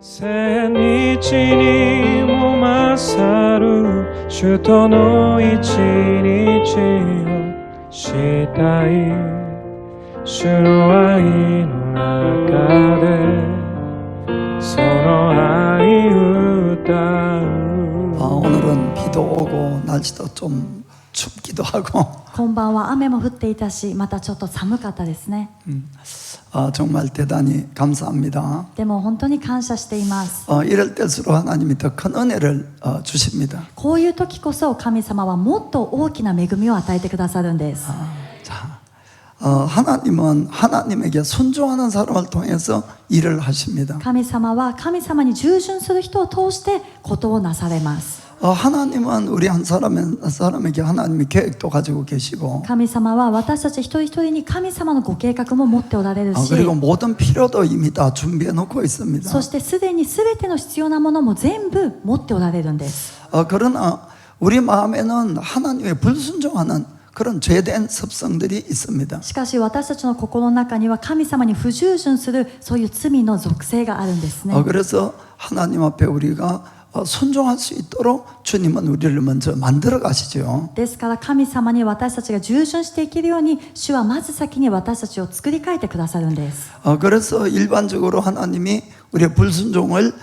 千日にも勝る主との一日をしたい主の愛の中でその愛歌う 오늘은 비도 오고 날씨도 좀 춥기도 하고 こんばんは。雨も降っていたし、またちょっと寒かったですね。 정말 대단히 감사합니다. でも本当に感謝しています。 이럴 때일수록 하나님이 더 큰 은혜를 주십니다. こういう時こそ神様はもっと大きな恵みを与えてくださるんです。 자, 하나님은 하나님에게 순종하는 사람을 통해서 일을 하십니다. 神様は神様に従順する人を通してことをなされます。 하나님은 우리 한 사람에게 하나님의 계획도 가지고 계시고 神様は私たち一人一人に神様のご計画も持っておられるし、 그리고 모든 필요도 이미 다 준비해 놓고 있습니다. そしてすでに全ての必要なものも全部持っておられるんです。 그러나 우리 마음에는 하나님의 불순종하는 그런 죄된 습성들이 있습니다. しかし私たちの心の中には神様に不従順するそういう罪の属性があるんですね。 그래서 하나님 앞에 우리가 순종할 수 있도록 주님은 우리를 먼저 만들어 가시죠. ですから神様に私たちが従順していけるように主はまず先に私たちを作り変えてくださるんです。 그래서 일반적으로 하나님이 우리의 불순종을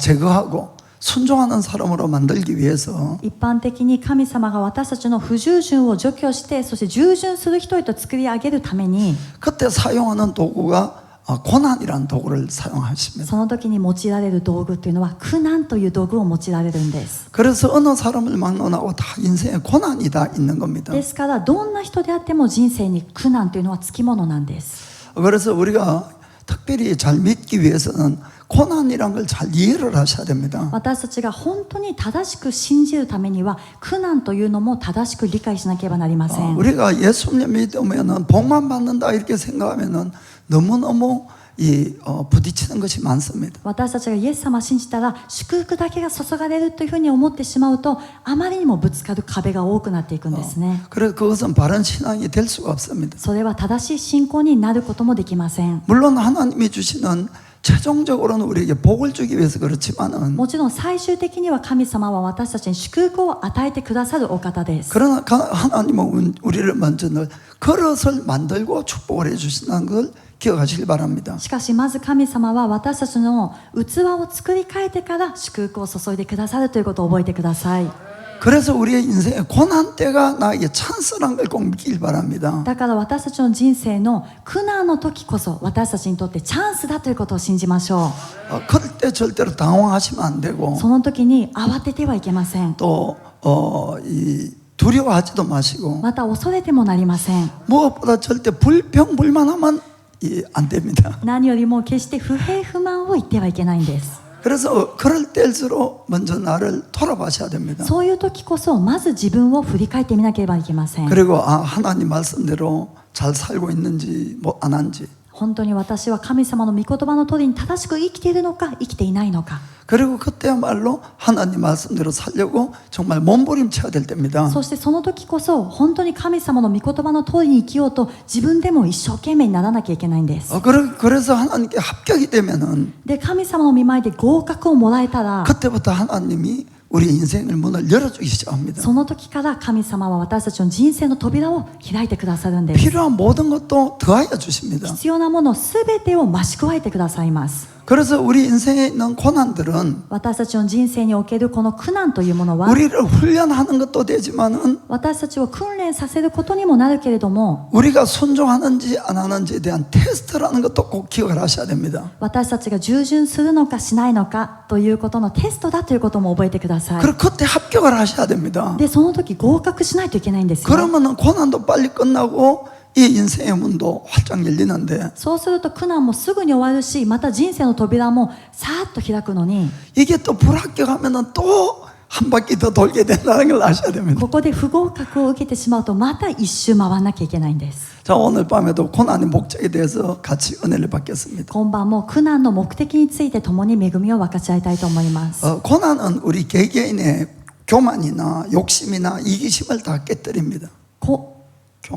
제거하고 순종하는 사람으로 만들기 위해서 一般的に神様が私たちの不従順を除去して、そして従順する人へと作り上げるために 그때 사용하는 도구가 고난이라는 도구를 사용하십니다. その時に用いられる道具というのは苦難という道具を用いられるんです。 그래서 어느 사람을 막론하고 다 인생에 고난이 다 있는 겁니다. ですからどんな人であっても人生に苦難というのはつきものなんです。 그래서 우리가 특별히 잘 믿기 위해서는 고난이란 걸 잘 이해를 하셔야 됩니다. 私たちが本当に正しく信じるためには苦難というのも正しく理解しなければなりません。 우리가 예수님 믿으면은 복만 받는다 이렇게 생각하면은 너무너무 부딪히는 것이 많습니다. 私たちがイエス様を信じたら祝福だけが注がれるというふうに思ってしまうと、あまりにもぶつかる壁が多くなっていくんですね。 그래서 그것은 바른 신앙이 될 수가 없습니다. それは正しい信仰になることもできません。 물론 하나님이 주시는 최종적으로는 우리에게 복을 주기 위해서 그렇지만은 もちろん最終的には神様は私たちに祝福を与えてくださるお方です。 그러나 하나님은 우리를 먼저 늘 그릇을 만들고 축복을 해주신다는 걸 기억하시길 바랍니다. しかしまず神様は私たちの器を作り変えてから祝福を注いでくださるということを覚えてください。 그래서 우리의 인생에 고난 때가 나에게 찬스란 걸 꼭 믿길 바랍니다. だから私たちの人生の苦難の時こそ私たちにとってチャンスだということを信じましょ 그럴 때 절대로 당황하시면 안 되고 う。その時に慌ててはいけません。 또 두려워하지도 마시고 また恐れてもなりません。 무엇보다 절대 불평불만하면 안 됩니다. 何よりも決して不平不満を言ってはいけないんです。 그래서 그럴 때일수록 먼저 나를 돌아보셔야 됩니다. そういう時こそまず自分を振り返ってみなければいけません。 그리고 하나님 말씀대로 잘 살고 있는지 뭐 안 한지 本当に私は神様の御言葉の通りに正しく生きているのか生きていないのか。 그리고 그때야말로 하나님 말씀대로 살려고 정말 몸부림쳐야 될 때입니다. そしてその時こそ本当に神様の御言葉の通りに生きようと自分でも一生懸命にならなきゃいけないんです。 그래서 하나님께 합격이 되면은 で神様の御前で合格をもらえたら 그때부터 하나님이 우리 인생을 문을 열어주기 시작합니다. その時から神様は私たちの人生の扉を開いてくださるんです。 필요한 모든 것도 더하여 주십니다. 必要なものすべてを増し加えてくださいます。 그래서 우리 인생에 있는 고난들은 私たちの人生におけるこの苦難というものは 우리를 훈련하는 것도 되지만은 私たちを訓練させることにもなるけれども 우리가 순종하는지 안 하는지에 대한 테스트라는 것도 꼭 기억을 하셔야 됩니다. 私たちが従順するのかしないのかということのテストだということも覚えてください。 그리고 그때 합격을 하셔야 됩니다. でその時合格しないといけないんですよ。 그러면은 고난도 빨리 끝나고 이 인생의 문도 활짝 열리는데 そうすると苦難もすぐに終わるし、また人生の扉もさーっと開くのに、 이게 또 불합격하면은 또 한 바퀴 더 돌게 된다는 걸 아셔야 됩니다. ここで不合格を受けてしまうとまた一周回らなきゃいけないんです。 자, 오늘 밤에도 고난의 목적에 대해서 같이 은혜를 받겠습니다. 今晩も苦難の目的について共に恵みを分かち合いたいと思います。 고난은 우리 개개인의 교만이나 욕심이나 이기심을 다 깨뜨립니다. 苦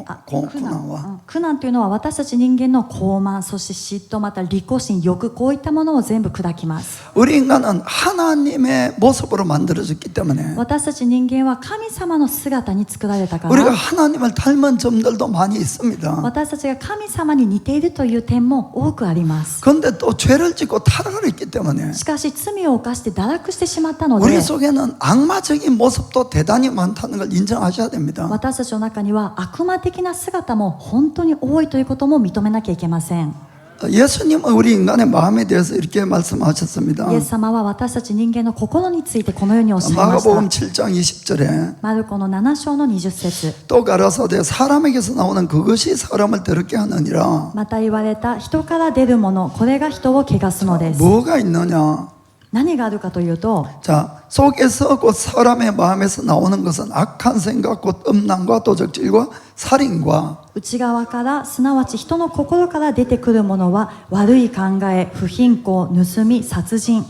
難、苦難というのは私たち人間の傲慢、そして嫉妬、また利己心、欲、こういったものを全部砕きます。 우리 인간은 하나님의 모습으로 만들어졌기 때문에 私たち人間は神様の姿に作られたか 우리가 ら、 하나님을 닮은 점들도 많이 있습니다. 私たちが神様に似ているという点も多くあります。 그런데 또 죄를 짓고 타락을 했기 때문에 しかし罪を犯して堕落してしまったの 우리 で、 속에는 악마적인 모습도 대단히 많다는 걸 인정하셔야 됩니다. 私たちの中には悪魔的な姿も本当に多いということも認めなきゃいけません。 예수님은 우리 인간의 마음에 대해서 이렇게 말씀하셨습니다. イエス様は私たち人間の心についてこのようにおっしゃいました。 마가복음 7장 20절에 マルコの7章の20節、 또 가라사대 사람에게서 나오는 그것이 사람을 더럽게 하느니라. また言われた人から出るもの、これが人を汚すのです。 뭐가 있느냐? 何があるかというと、 자, 속에서 곧 사람의 마음에서 나오는 것은 악한 생각 곧 음란과 도적질과 살인과 内側からすなわち人の心から出てくるものは悪い考え、不貧困、盗み、殺人、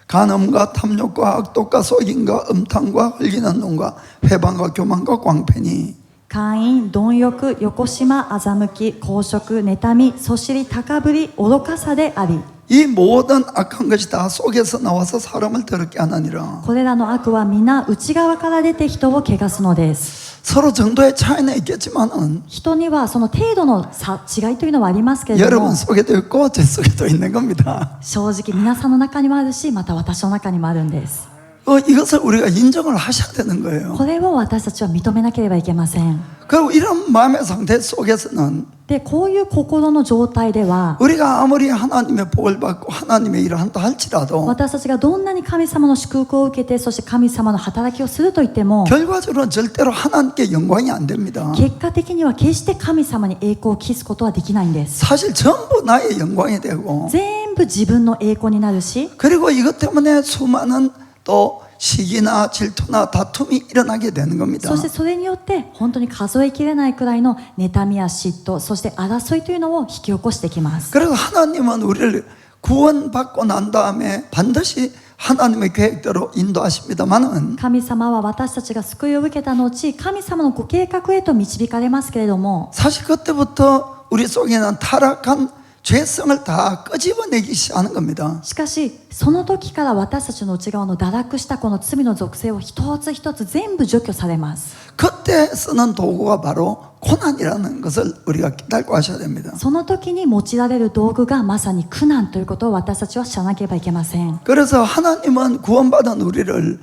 간음과 탐욕과 악독과 속임과 음탕과 흘리는 눈과 회방과 교만과 광패니 姦淫、貪欲、よこしま、欺き、公職、妬み、そしり、高ぶり、愚かさであり、 이 모든 악한 것이 다 속에서 나와서 사람을 더럽게 하느니라. これらの悪は皆内側から出て人を汚すのです。 서로 정도의 차이는 있겠지만은 人にはその程度の違いというのはありますけれども、 여러분 속에도 있고 제 속에도 있는 겁니다. 正直皆さんの中にもあるし、また私の中にもあるんです。 이것을 우리가 인정을 하셔야 되는 거예요. これを私たちは認めなければいけません。 그리고 이런 마음의 상태 속에서는 で、こういう心の状態では、 우리가 아무리 하나님의 복을 받고 하나님의 일을 한다 할지라도 私たちがどんなに神様の祝福を受けて、そして神様の働きをするといっても、 결과적으로는 절대로 하나님께 영광이 안 됩니다. 結果的には決して神様に栄光を期すことはできないんです。 사실 전부 나의 영광이 되고 全部自分の栄光になるし、 그리고 이것 때문에 수많은 또 시기나 질투나 다툼이 일어나게 되는 겁니다. そしてそれによって本当に数えきれないくらいの妬みや嫉妬、そして争いというのを引き起こしてきます。 그래서 하나님은 우리를 구원받고 난 다음에 반드시 하나님의 계획대로 인도하십니다만은 神様は私たちが救いを受けた後、神様のご計画へと導かれますけれども、 사실 그때부터 우리 속에는 타락한 죄성을 다 끄집어내기 시작하는 겁니다. しかしその時から私たちの内側の堕落したこの罪の属性を一つ一つ全部除去されます。 그때 쓰는 도구가 바로 고난이라는 것을 우리가 깨닫고 하셔야 됩니다. その時に用いられる道具がまさに苦難ということを私たちは知らなければいけません。 그래서 하나님은 구원받은 우리를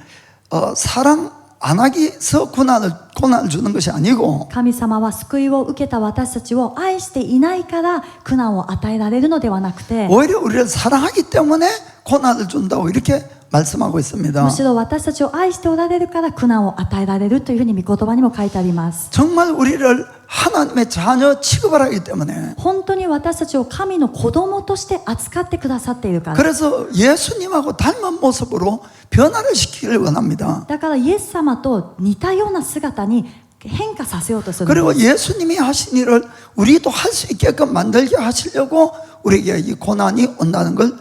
사랑 안 하기 위해서 고난을 주는 것이 아니고 神様は救いを受けた私たちを愛していないから苦難を与えられるのではなくて、 오히려 우리를 사랑하기 때문에 고난을 준다고 이렇게 말씀하고 있습니다. むしろ私たちを愛しておられるから苦難を与えられるというふうに御言葉にも書いてあります。 정말 우리를 하나님의 자녀 취급을 하기 때문에 本当に私たちを神の子供として扱ってくださっているから。 그래서 예수님하고 닮은 모습으로 변화를 시키기를 원합니다. だからイエス様と似たような姿に変化させようとするんです。 그리고 예수님이 하신 일을 우리도 할 수 있게끔 만들게 하시려고 우리에게 이 고난이 온다는 걸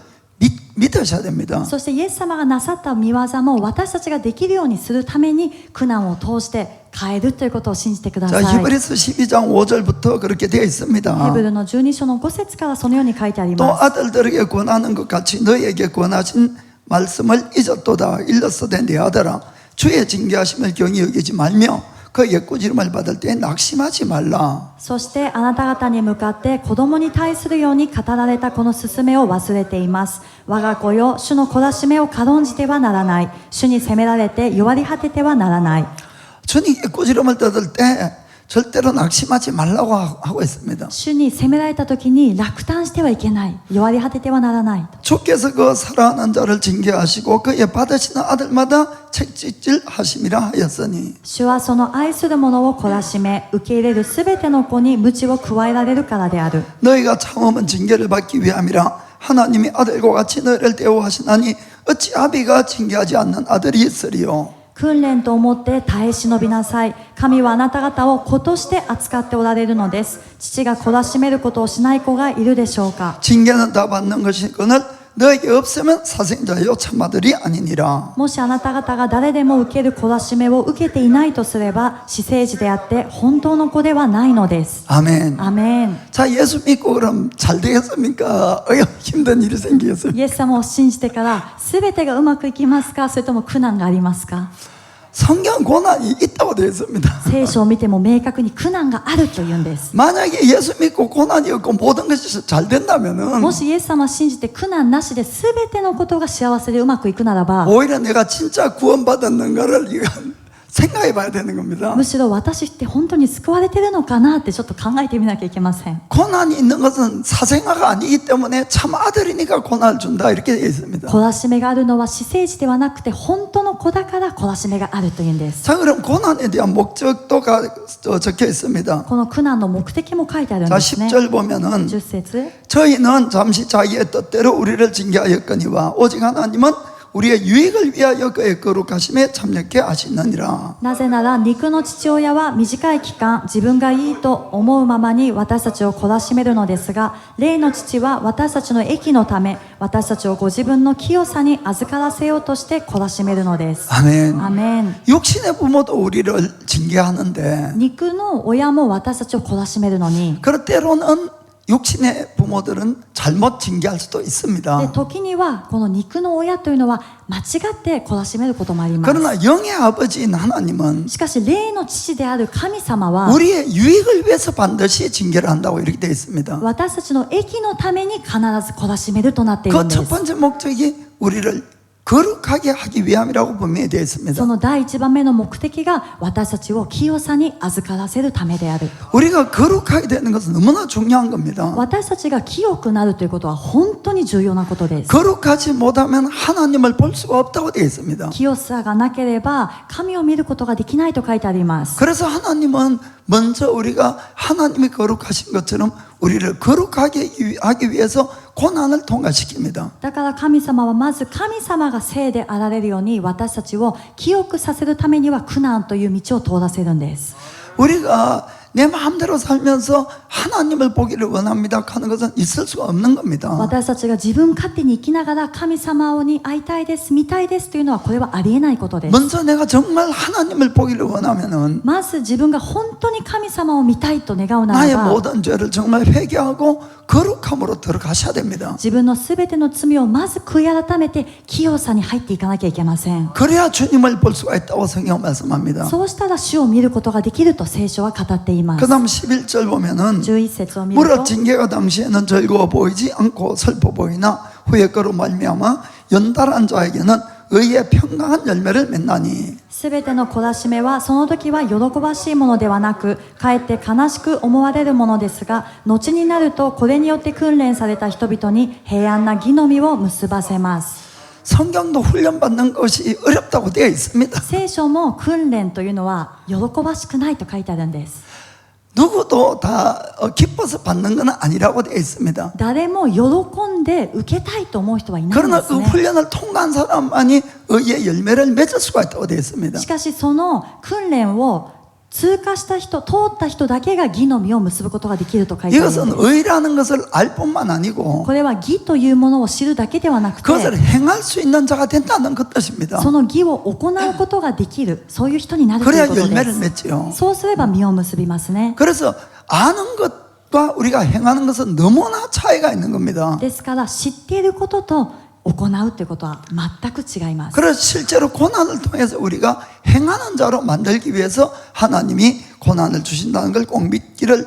믿으셔야 됩니다. そしてイエス様がなさった見業も私たちができるようにするために苦難を通して変えるということを信じてください。 자, 히브리서 12장 5절부터 그렇게 되어 있습니다. ヘブルの12章の5節からそのように書いてあり 또 ます。 아들들에게 권하는 것 같이 너희에게 권하신 말씀을 잊었도다. 일렀으되 내 아들아 주의 징계하심을 경히 여기지 말며 그 옛구지름을 받을 때 낙심하지 말라. そしてあなた方に向かって子供に対するように語られたこの勧めを忘れています。我が子よ、主の懲らしめを軽んじてはならない。主に責められて弱り果ててはならない。 주님 옛구지름을 뜯을 때 절대로 낙심하지 말라고 하고 있습니다. 主に責められた時に落胆してはいけない。弱り果ててはならない。 주께서 그 사랑하는 자를 징계하시고 그의 받으시는 아들마다 책짓질 하심이라 하였으니 主はその愛する者を懲らしめ、受け入れるすべての子に鞭を加えられるからである。 너희가 참으면 징계를 받기 위함이라 하나님이 아들과 같이 너희를 대우하시나니 어찌 아비가 징계하지 않는 아들이 있으리요. 訓練と思って耐え忍びなさい。神はあなた方を子として扱っておられるのです。父が懲らしめることをしない子がいるでしょうか。 징계는 다 받는 것이거늘 너에게 없으면 사생자여 참아들이 아니니라. もしあなた方が誰でも受ける懲らしめを受けていないとすれば、私生児であって本当の子ではないのです。 아멘. アメン。 자, 예수 믿고 그럼 잘 되겠습니까? 힘든 일이 생기겠습니까? イエス様を信じてから全てがうまくいきますか、それとも苦難がありますか。 성경 고난이 있다고 되어 있습니다. 聖書を見ても明確に苦難があるというんです。 만약에 예수 믿고 고난이 없고 모든 것이 잘 된다면은 もしイエス様を信じて苦難なしで全てのことが幸せでうまくいくならば、 오히려 내가 진짜 구원받았는가를 생각해 봐야 되는 겁니다. むしろ私って本当に救われてるのかなってちょっと考えてみなきゃいけません。 고난이 있는 것은 사생아가 아니기 때문에 참 아들이니까 고난을 준다 이렇게 되어 있습니다. 懲らしめがあるのは私生児ではなくて本当の子だから懲らしめがあるというんです。 자, 그럼 고난에 대한 목적도 적혀 있습니다. この苦難の目的も書いてあるん 자, ですね。 10절 보면은 10節 저희는 잠시 자기의 뜻대로 우리를 징계하였거니와 오직 하나님은 우리의 유익을 위하여 그의 거룩하심에 참여케 하시느니라. なぜなら肉の父親は短い期間自分がいいと思うままに私たちを懲らしめるのですが、霊の父は私たちの益のため私たちをご自分の清さに預からせようとして懲らしめるのです。 아멘. アメン。 육신의 부모도 우리를 징계하는데 肉の親も私たちを懲らしめるのに、 그럴 때로는 육신의 부모들은 잘못 징계할 수도 で 있습니다. 時にはこの肉の親というのは間違って懲らしめることもあります。 그러나 영의 아버지인 하나님은 しかし霊の父である神様は 우리의 유익을 위해서 반드시 징계를 한다고 이렇게 되어 있습니다. 私たちの益のために必ず懲らしめるとなっているん 그 で 첫 す。 번째 목적이 우리를 거룩하게 하기 위함이라고 분명히 되어 있습니다. その第一番目の目的が私たちを清さに預からせるためである。 우리가 거룩하게 되는 것은 너무나 중요한 겁니다. 私たちが清くなるということは本当に重要なことです。 거룩하지 못하면 하나님을 볼 수가 없다고 되어 있습니다. 清さがなければ神を見ることができないと書いてあります。 그래서 하나님은 먼저 우리가 하나님이 거룩하신 것처럼 우리를 거룩하게 하기 위해서 고난을 통과시킵니다. だから神様はまず神様が聖であられるように私たちを清くさせるためには苦難という道を通らせるんです。 우리가 내 마음대로 살면서 하나님을 보기를 원합니다 하는 것은 있을 수가 없는 겁니다. 私たちが自分勝手に生きながら神様に会いたいです見たいですというのはこれはありえないことです。 먼저 내가 정말 하나님을 보기를 원하면은 まず自分が本当に神様を見たいと願うな 나의 らば 모든 죄를 정말 회개하고 거룩함으로 들어가셔야 됩니다. 自分のすべての罪をまず悔い改めて清さに入っていかなきゃいけません。 그래야 주님을 볼 수가 있다고 성경은 말씀합니다. そうしたら主を見ることができると聖書は語っています。 그 다음 11절 보면은 11節を見る 무릇 と 징계가 당시에는 즐거워 보이지 않고 슬퍼 보이나 후에 그로 말미암아 연달한 자에게는 의의 평강한 열매를 맺나니. すべての懲らしめはその時は喜ばしいものではなくかえって悲しく思われるものですが、後になるとこれによって訓練された人々に平安な義の実を結ばせます。 성경도 훈련받는 것이 어렵다고 되어 있습니다. 聖書も訓練というのは喜ばしくないと書いてあるんです。 누구도 다 기뻐서 받는 건 아니라고 되어 있습니다. 誰も喜んで受けたいと思う人はいないん 그러나 です 그 ね。 훈련을 통과한 사람만이 의의 열매를 맺을 수가 있다고 되어 있습니다. しかしその訓練を通過した人、通った人だけが義の実を結ぶことができると書いてあるんです。 이것은 의라는 것을 알 뿐만 아니고 これは義というものを知るだけではなくて、 그것을 행할 수 있는 자가 된다는 그 뜻입니다. その義を行うことができる、そういう人になるとい 그래야 うことで 열매를 す。 맺지요. そうすれば実を結びますね。 그래서 아는 것과 우리가 행하는 것은 너무나 차이가 있는 겁니다. ですから知っていることと行うということは全く違います。 그래서 실제로 고난을 통해서 우리가 행하는 자로 만들기 위해서 하나님이 고난을 주신다는 걸 꼭 믿기를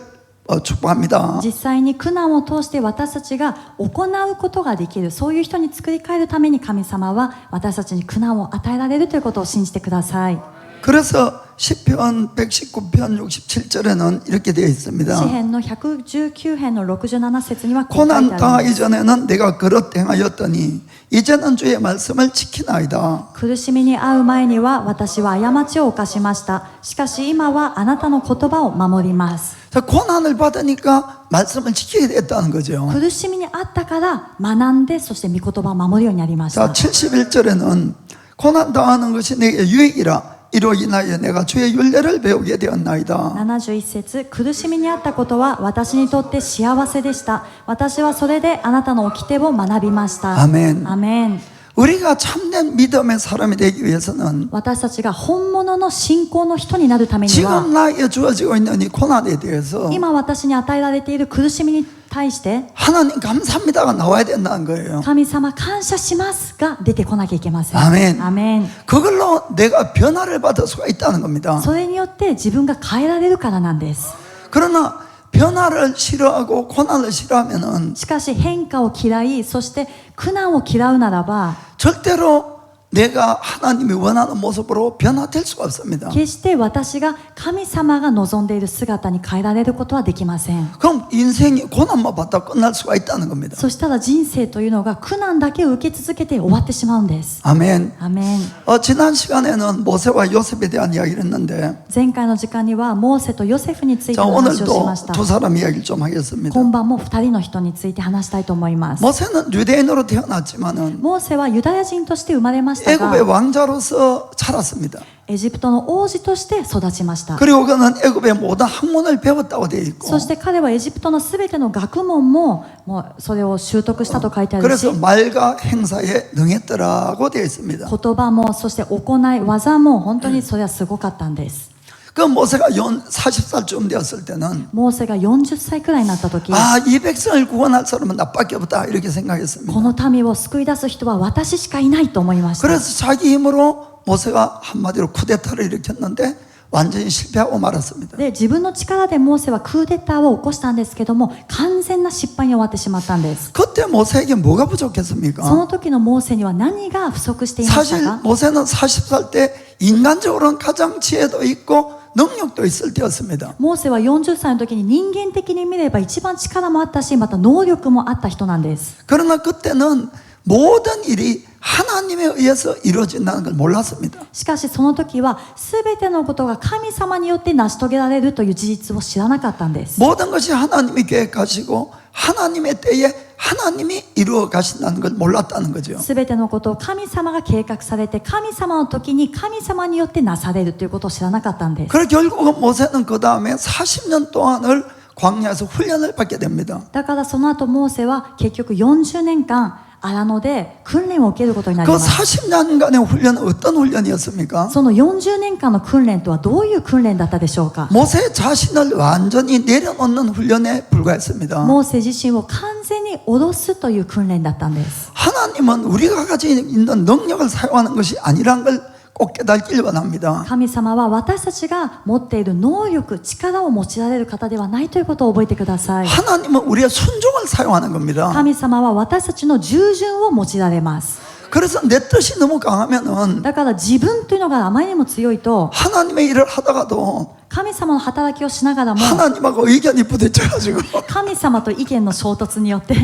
축복합니다. 実際に苦難を通して私たちが行うことができる、そういう人に作り変えるために神様は私たちに苦難を与えられるということを信じてください。 그래서 시편 119편 67절에는 이렇게 되어 있습니다. 詩編の119編の67節にはこう書いてあ 고난 るん 당하기 です。 전에는 내가 그릇 행하였더니 이제는 주의 말씀을 지키나이다. 苦しみに遭う前には私は過ちを犯しました。しかし今はあなたの言葉を守ります。 자, 고난을 받으니까 말씀을 지키게 됐다는 거죠. 苦しみにあったから学んで、そして御言葉を守るようになりまし 자, た。 71절에는 고난 당하는 것이 내게 유익이라 이로 인하여 내가 주의 윤례를 배우게 되었나이다. 71節、苦しみにあったことは私にとって幸せでした。私はそれであなたの掟を学びました。アメン。アメン。 우리가 참된 믿음의 사람이 되기 위해서는 私たちが本物の信仰の人になるためには 지금 나에게 주어지고 있는 이 고난에 대해서 今私に与えられている苦しみに対して 하나님 감사합니다가 나와야 된다는 거예요. 神様感謝しますが出てこなきゃいけません。アメン。アメン。 그걸로 내가 변화를 받을 수가 있다는 겁니다. それによって自分が変えられるからなんです。 그러나 변화를 싫어하고 고난을 싫어하면은 しかし変化を嫌い、そして苦難を嫌うならば 절대로 내가 하나님이 원하는 모습으로 변화될 수가 없습니다. 決して私が神様が望んでいる姿に変えられることはできません。 그럼 인생이 고난만 받다 끝날 수가 있다는 겁니다. そしたら人生というのが苦難だけを受け続けて終わってしまうんです。 아멘. アメン。 지난 시간에는 모세와 요셉에 대한 이야기를 했는데 前回の時間にはモーセとヨセフについて 자 の話をし 오늘도 ました。 두 사람 이야기를 좀 하겠습니다. 今晩も2人の人について話したいと思います。 모세는 유대인으로 태어났지만은 モーセはユダヤ人として生まれました 애굽의 が 왕자로서 자랐습니다. エジプトの王子として育ちました。 그리고 그는 애굽의 모든 학문을 배웠다고 되어 있고 そして彼はエジプトのすべての学問もそれを習得したと書いてあるし、 그래서 말과 행사에 능했더라고 되어 있습니다. 言葉もそして行い技も本当にそれはすごかったんです。 그 모세가 40살쯤 되었을 때는 モーセが40歳くらいになった時、 이 백성을 구원할 사람은 나밖에 없다 이렇게 생각했습니다. この民を救い出す人は私しかいないと思いました。 그래서 자기 힘으로 모세가 한마디로 쿠데타를 일으켰는데 완전히 실패하고 말았습니다. で自分の力でモーセはクーデターを起こしたんですけども完全な失敗に終わってしまったんです。 그때 모세에게 뭐가 そ 부족했습니까? の時のモーセには何が不足していました 사실 か？ 모세는 40살 때 인간적으로는 가장 지혜도 있고 능력도 있을 때였습니다. モーセは40歳の時に人間的に見れば一番力もあったしまた能力もあった人なんです。 그러나 그때는 모든 일이 하나님에 의해서 이루어진다는 걸 몰랐습니다. しかしその時は全てのことが神様によって成し遂げられるという事実を知らなかったんです。 모든 것이 하나님이 계획하시고 하나님의 때에 하나님이 이루어 가신다는 걸 몰랐다는 거죠. 全てのことを神様が計画されて神様の時に神様によってなされるということを知らなかったんです。 그래서 결국은 모세는 그 다음에 40년 동안을 광야에서 훈련을 받게 됩니다. だからその後モーセは結局40年間荒野で訓練を受けることになり 그 ます。 40년간의 훈련은 어떤 훈련이었습니까? その40年間の訓練とはどういう訓練だったでしょうか？ 모세 자신을 완전히 내려놓는 훈련에 불과했습니다. モーセ自身を完全に下ろすという訓練だったんです。 하나님은 우리가 가지고 있는 능력을 사용하는 것이 아니란 걸 꼭 깨닫길 원합니다. 神様は私たちが持っている能力、力を用いられる方ではないということを覚えてください。 하나님은 우리의 순종을 사용하는 겁니다. 神様は私たちの従順を用いられます。 그래서 내 뜻이 너무 강하면은 だから自分というのがあまりにも強いと 하나님의 일을 하다가도 神様の働きをしながらも 하나님하고 의견이 부딪혀가지고 神様と意見の衝突によって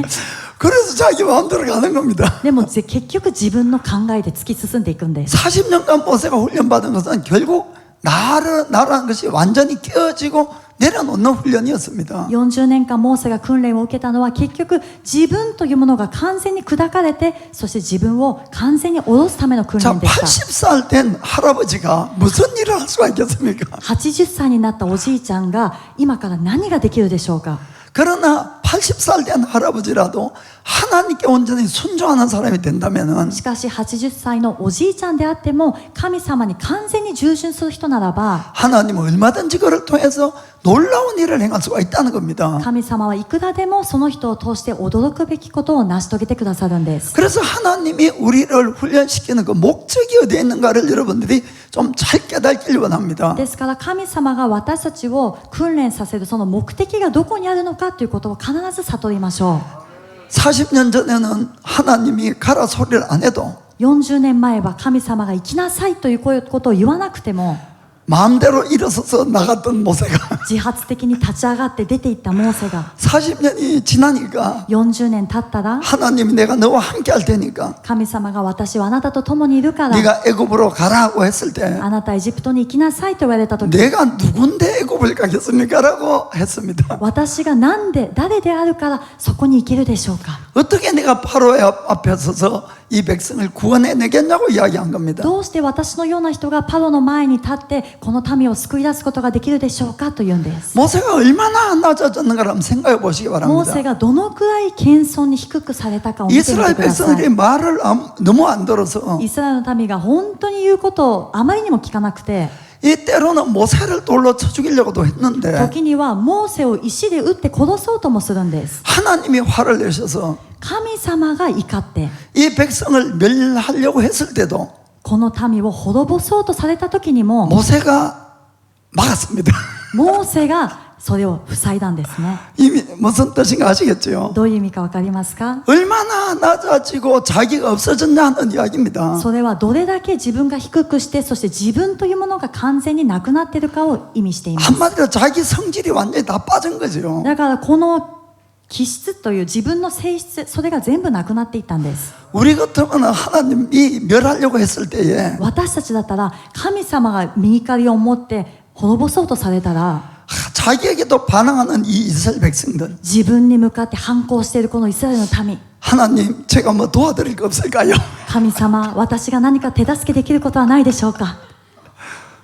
그래서 자기 마음대로 가는 겁니다. でも結局自分の考えで突き進んでいくんです。 40년간 모세가 훈련받은 것은 결국 나라는 것이 완전히 깨어지고 내려놓는 훈련이었습니다. 40年間モーセが訓練を受けたのは結局自分というものが完全に砕かれてそして自分を完全に下ろすための訓 자, 練でした。 80살 된 할아버지가 무슨 일을 할 수가 있겠습니까? 80歳になったおじいちゃんが今から何ができるでしょうか？ 그러나 80살 된 할아버지라도 하나님께 온전히 순종하는 사람이 된다면은 しかし80歳のおじいちゃんであっても神様に完全に従順する人ならば 하나님은 얼마든지 그를 통해서 놀라운 일을 행할 수가 있다는 겁니다. 神様はいくらでもその人を通して驚くべきことを成し遂げてくださるんです。 그래서 하나님이 우리를 훈련시키는 그 목적이 어디에 있는가를 여러분들이 좀 잘 깨닫길 원합니다. ですから神様が私たちを訓練させるその目的がどこにあるのかということを必ず悟りましょう。 40년 전에는 하나님이 가라 소리를 안 해도 40年前は神様が行きなさいということを言わなくても 마음대로 일어서서 나갔던 모세가 自発的に立ち上がって出て行ったモーセが 40년이 지나니까 40年経ったら 하나님이 내가 너와 함께 할 테니까 神様が私はあなたと共にいるから 네가 애굽으로 가라고 했을 때 あなたエジプトに行きなさいと言われた時 내가 누군데 애굽을 가겠습니까? 라고 했습니다. 私が何で誰であるからそこに行けるでしょうか 어떻게 내가 바로의 앞에 서서 이 백성을 구원해내겠냐고 이야기한 겁니다. どうして私のような人がパロの前に立ってこの民を救い出すことができるでしょうかというんです 모세가 얼마나 낮아졌는가를 한번 생각해 보시기 モー 바랍니다. セがどのくらい謙遜に低くされたかを見てみて 이스라엘 ください 백성들이 말을 너무 안 들어서 イスラエルの民が本当に言うことをあまりにも聞かなくて 이때로는 모세를 돌로 쳐 죽이려고도 했는데 時にはモーセを石で撃って殺そうともするんです 하나님이 화를 내셔서 神様が怒って 이 백성을 멸하려고 했을 때도 この民を滅ぼそうとされた時にも 모세가 막았습니다. モーセがそれを塞いだんですね 이미 무슨 뜻인가 아시겠죠? どういう意味か分かりますか 얼마나 낮아지고 자기가 없어졌냐 하는 이야기입니다. それはどれだけ自分が低くしてそして自分というものが完全になくなっているかを意味しています 한마디로 자기 성질이 완전히 다 빠진 거죠. だからこの気質という自分の性質それが全部なくなっていったんです 우리 같으면 하나님이 멸하려고 했을 때에 私たちだったら神様が身怒りを持って滅ぼそうとされたら 자기에게도 반항하는 이 이스라엘 백성들 自分に向かって反抗しているこのイスラエルの民 하나님 제가 뭐 도와드릴 거 없을까요? 神様私が何か手助けできることはないでしょうか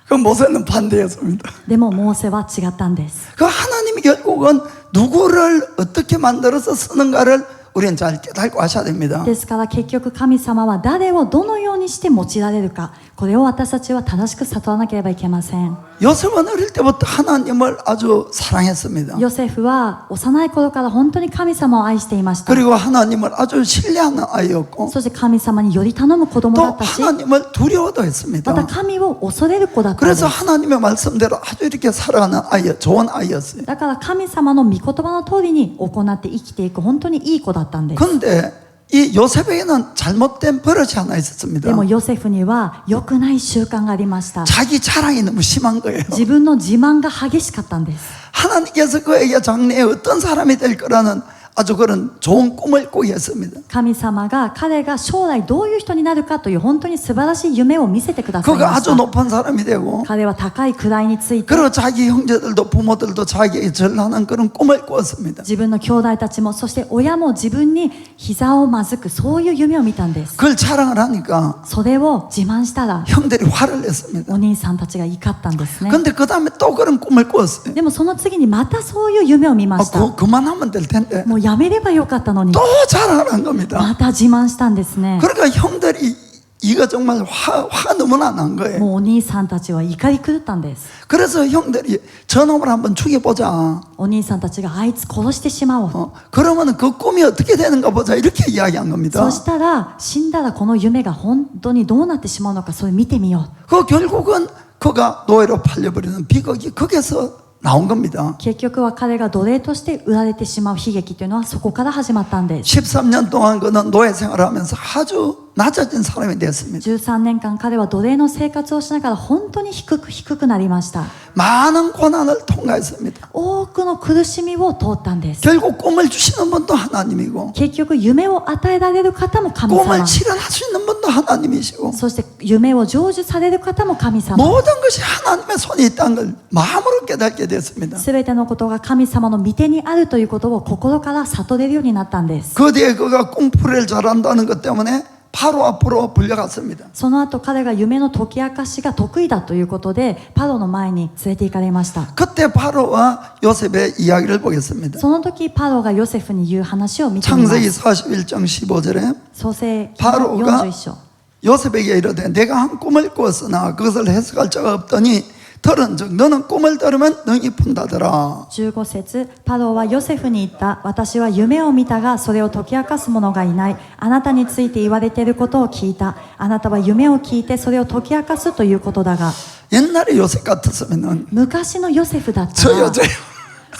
그 모세는 반대였습니다. でもモーセは違ったんです 그 하나님이 결국은 누구를 어떻게 만들어서 쓰는가를 우리는 잘 깨닫고 하셔야 됩니다. ですから結局神様は誰をどのようにして用いられるかこれを私たちは正しく悟らなければいけません 요셉은 어릴 때부터 하나님을 아주 사랑했습니다. ヨセフは幼い頃から本当に神様を愛していました 그리고 하나님을 아주 신뢰하는 아이였고 そして神様により頼む子供 또 だったし 하나님을 두려워도 また 했습니다. 神を恐れる子だったんで 그래서 す 하나님의 말씀대로 아주 이렇게 살아가는 아이, 좋은 아이였어요. だから神様の御言葉の通りに行って生きていく本当にいい子だったんです 근데 이 요셉에게는 잘못된 버릇이 하나 있었습니다. でもヨセフには良くない習慣がありました 자기 자랑이 너무 심한 거예요. 自分の自慢が激しかったんです 하나님께서 그에게 장래에 어떤 사람이 될 거라는 아주 그런 좋은 꿈을 꾸게 했습니다. 神様が彼が将来どういう人になるかという本当に素晴らしい夢を見せてください 그가 まし 아주 た 높은 사람이 되고 彼は高い位について 그리고 자기 형제들도 부모들도 자기에게 절하는 그런 꿈을 꾸었습니다. 自分の兄弟たちもそして親も自分に膝をまずくそういう夢を見たんです 그걸 자랑을 하니까 それを自慢したら 형들이 화를 냈습니다. お兄さんたちが怒ったんですね 근데 그 다음에 또 그런 꿈을 꾸었어요. でもその次にまたそういう夢を見ました 그만하면 될 텐데 もうやめればよかったのに 또 자랑을 한 겁니다. また自慢したんですね 그러니까 형들이 이거 정말 화가 너무나 난 거예요. もうお兄さんたちは怒り狂ったんです 그래서 형들이 저놈을 한번 죽여보자. お兄さんたちがあいつ殺してしまおう 그러면 그 꿈이 어떻게 되는가 보자 이렇게 이야기한 겁니다. そしたら死んだらこの夢が本当にどうなってしまうのかそれ見てみよう 그 결국은 그가 노예로 팔려버리는 비극이 거기서 나온 겁니다. 結局は彼が奴隷として売られてしまう悲劇というのはそこから始まったんです 13년 동안 그는 노예 생활을 하면서 아주 낮아진 사람이 됐습니다. 13年間彼は奴隷の生活をしながら本当に低くなりました 많은 고난을 통과했습니다. 多くの苦しみを通ったんです 결국 꿈을 주시는 분도 하나님이고 結局夢を与えられる方も神 꿈을 様 실현할 수 있는 분도 하나님이시고 そして夢を成就される方も神様 모든 것이 하나님의 손에 있다는 걸 마음으로 깨닫게 됐습니다. すべてのことが神様の御手にあるということを心から悟れるようになったんです 그 뒤에 그가 꿈풀이를 잘한다는 것 때문에 바로 앞으로 불려갔습니다. その後彼が夢の解き明かしが得意だということでパロの前に連れて行かれました 그때 바로와 요셉의 이야기를 보겠습니다. その時パロがヨセフに言う話を見てみま 창세기 す 41장 15절에 創世記 바로가 41章 요셉에게 이르되 내가 한 꿈을 꾸었으나 그것을 해석할 자가 없더니 들은즉 너는 꿈을 들으면 능히 푼다더라. 15節パロはヨセフに言った私は夢を見たがそれを解き明かす者がいないあなたについて言われていることを聞いたあなたは夢を聞いてそれを解き明かすということだが 옛날에 요셉 같았으면은 昔のヨセフだった 저 ら 여자요.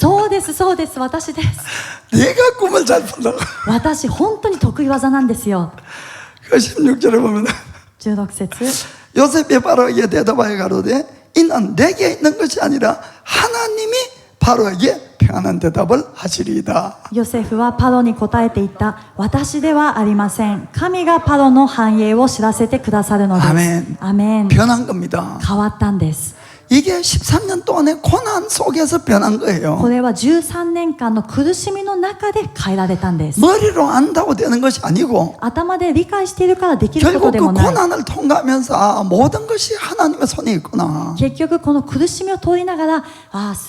そうですそうです私です 내가 꿈을 잘 푼다고. 私本当に得意技なんですよ 그 16절에 보면 16節 요셉이 바로에게 대답하여 가로되 이는 내게 있는 것이 아니라 하나님이 바로에게 평안한 대답을 하시리이다. ヨセフはパロに答えていった。私ではありません。神がパロの繁栄を知らせてくださるのです。アメン。アメン。 변한 겁니다. 変わったんです。 이게 13년 동안의 고난 속에서 변한 거예요. これは13年間の苦しみの中で変えられたんです。 머리로 안다고 되는 것이 아니고 頭で理解しているからできるこ 결국 とで 그 もない。 고난을 통과하면서 아, 모든 것이 하나님의 손에 있구나. 結局この苦しみを通りながら、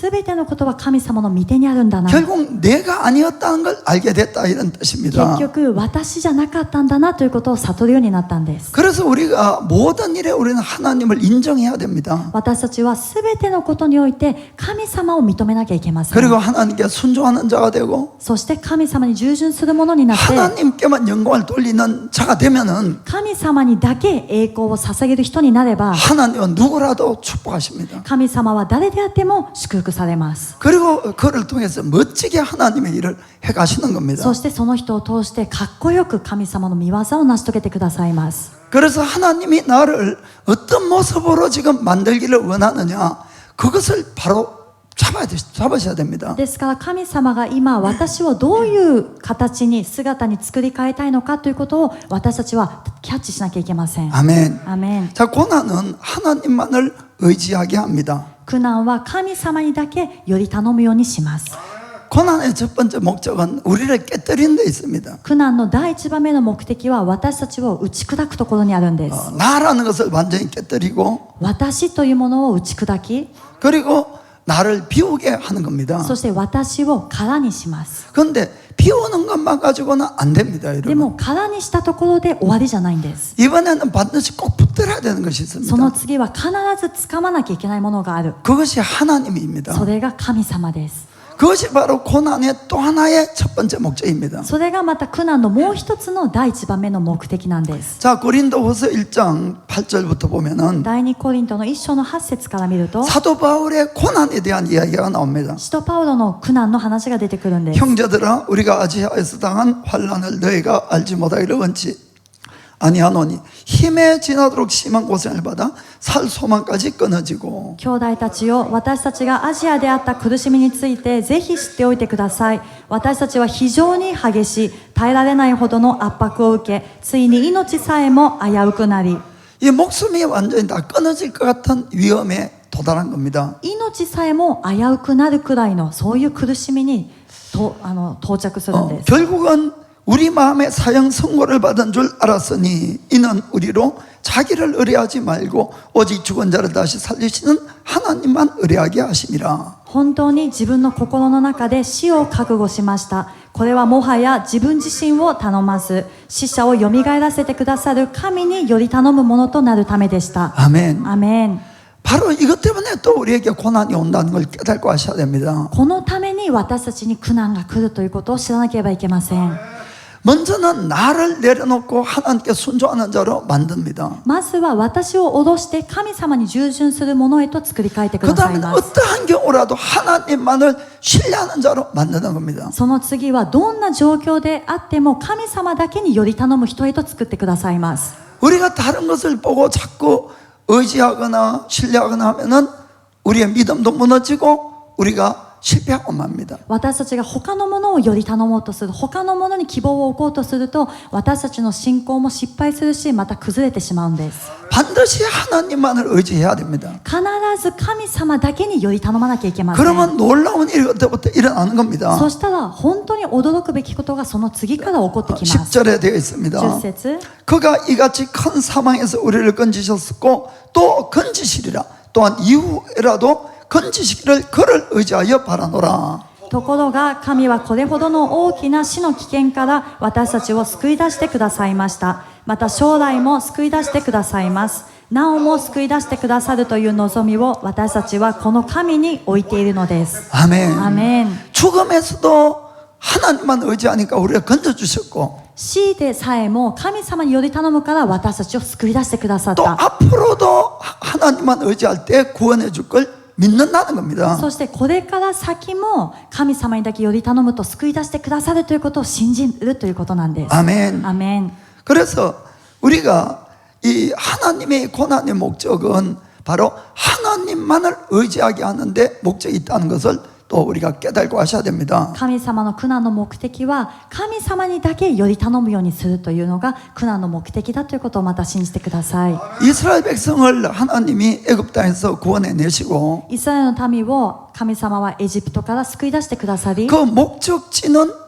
全てのことは神様の御手にあるんだな。 결국 내가 아니었다는 걸 알게 됐다 이런 뜻입니다. 結局私じゃなかったんだなということを悟るようになったんです。 그래서 우리가 모든 일에 우리는 하나님을 인정해야 됩니다. 私たちは全てのことにおいて神様を認めなきゃいけません。 그리고 하나님께 순종하는 자가 되고 そして神様に従順するものになって、 하나님께만 영광을 돌리는 자가 되면은 神様にだけ栄光を捧げる人になれば、 하나님은 누구라도 축복하십니다. 神様は誰であっても祝福されます。 그리고 그를 통해서 멋지게 하나님의 일을 해 가시는 겁니다. そしてその人を通してかっこよく神様の御業を成し遂げてくださいます。 그래서 하나님이 나를 어떤 모습으로 지금 만들기를 원하느냐 그것을 바로 잡으셔야 됩니다. ですから神様が今私をどういう形に姿に作り変えたいのかということを私たちはキャッチしなきゃいけません。 아멘. アメン。 자, 고난은 하나님만을 의지하게 합니다. 苦難は神様にだけより頼むようにします。 고난의 첫 번째 목적은 우리를 깨뜨리는 데 있습니다. 苦難の第一番目の目的は私たちを打ち砕くところにあるんです。 나라는 것을 완전히 깨뜨리고 私というものを打ち砕き、 그리고 나를 비우게 하는 겁니다. そして私を空にします。 그런데 비우는 것만 가지고는 안 됩니다. で 여러분. も空にしたところで終わりじゃないんです。 이번에는 반드시 꼭 붙들어야 되는 것이 そ 있습니다. の次は必ず掴まなきゃいけないものがある。 그것이 하나님입니다. それが神様です。 그것이 바로 고난의 또 하나의 첫 번째 목적입니다. それがまた苦難のもう一つの第一番目の目的なんです。 자, 고린도후서 1장 8절부터 보면은 第2コリントの1章の8節から見ると、 사도 바울의 고난에 대한 이야기가 나옵니다. 使徒パウロの苦難の話が出てくるんです。 형제들아, 우리가 아시아에서 당한 환난을 너희가 알지 못하기를 원치 아니하노니 힘에 지나도록 심한 고생을 받아 살 소망까지 끊어지고. 兄弟たちよ、私たちがアジアであった苦しみについてぜひ知っておいてください。私たちは非常に激しい、耐えられないほどの圧迫を受け、ついに命さえも危うくなり、 이 목숨이 완전히 다 끊어질 것 같은 위험에 도달한 겁니다. 命さえも危うくなるくらいのそういう苦しみに到着するんです。 결국은 우리 마음에 사형 선고를 받은 줄 알았으니 이는 우리로 자기를 의뢰하지 말고 오직 죽은 자를 다시 살리시는 하나님만 의뢰하게 하심이라. 本当に自分の心の中で死を覚悟しました。これはもはや自分自身を頼まず、死者をよみがえらせてくださる神により頼むものとなるためでした。 아멘. アメン。 바로 이것 때문에 또 우리에게 고난이 온다는 걸 깨닫고 하셔야 됩니다. このために私たちに苦難が来るということを知らなければいけません。 먼저는 나를 내려놓고 하나님께 순종하는 자로 만듭니다. まずは私を脅して神様に従順するものへと作り変えてく 그 ださい 다음에 ます。 어떠한 경우라도 하나님만을 신뢰하는 자로 만드는 겁니다. その次はどんな状況であっても神様だけにより頼む人へと作ってくださいます。 우리가 다른 것을 보고 자꾸 의지하거나 신뢰하거나 하면은 우리의 믿음도 무너지고 우리가 실패하고 맙니다. 私たちが他のものをより頼もうとする、他のものに希望を置こうとすると、私たちの信仰も失敗するし、また崩れてしまうんです。 반드시 하나님만을 의지해야 됩니다. 必ず神様だけにより頼まなきゃいけません。 그러면 놀라운 일이 그때부터 일어나는 겁니다. そしたら本当に驚くべきことがその次から起こってきます。 10절에 되어 있습니다. 10節 그가 이같이 큰 사망에서 우리를 건지셨고 또 건지시리라. 또한 이후에라도 건지시기를 그를 의지하여 바라노라. ところが神はこれほどの大きな死の危険から私たちを救い出してくださいました。また将来も救い出してくださいます。なおも救い出してくださるという望みを私たちはこの神に置いているのです。 아멘. アメン。 죽음에서도 하나님만 의지하니까 우리가 건져주셨고 死でさえも神様により頼むから私たちを救い出してくださっ 또 た。 앞으로도 하나님만 의지할 때 구원해 줄 걸 믿는다는 겁니다. そしてこれから先も神様にだけより頼むと救い出してくださるということを信じるということなんです。 아멘. アメン。 그래서 우리가 이 하나님의 고난의 목적은 바로 하나님 하나님만을 의지하게 하는데 목적이 있다는 것을 또 우리가 깨달고 하셔야 됩니다. 神様の苦難の目的は神様にだけより頼むようにするというのが苦難の目的だということをまた信じてください。 이스라엘 백성을 하나님이 애굽 땅에서 구원해 내시고 イスラエルの民を神様はエジプトから救い出してくださり、 그 목적지는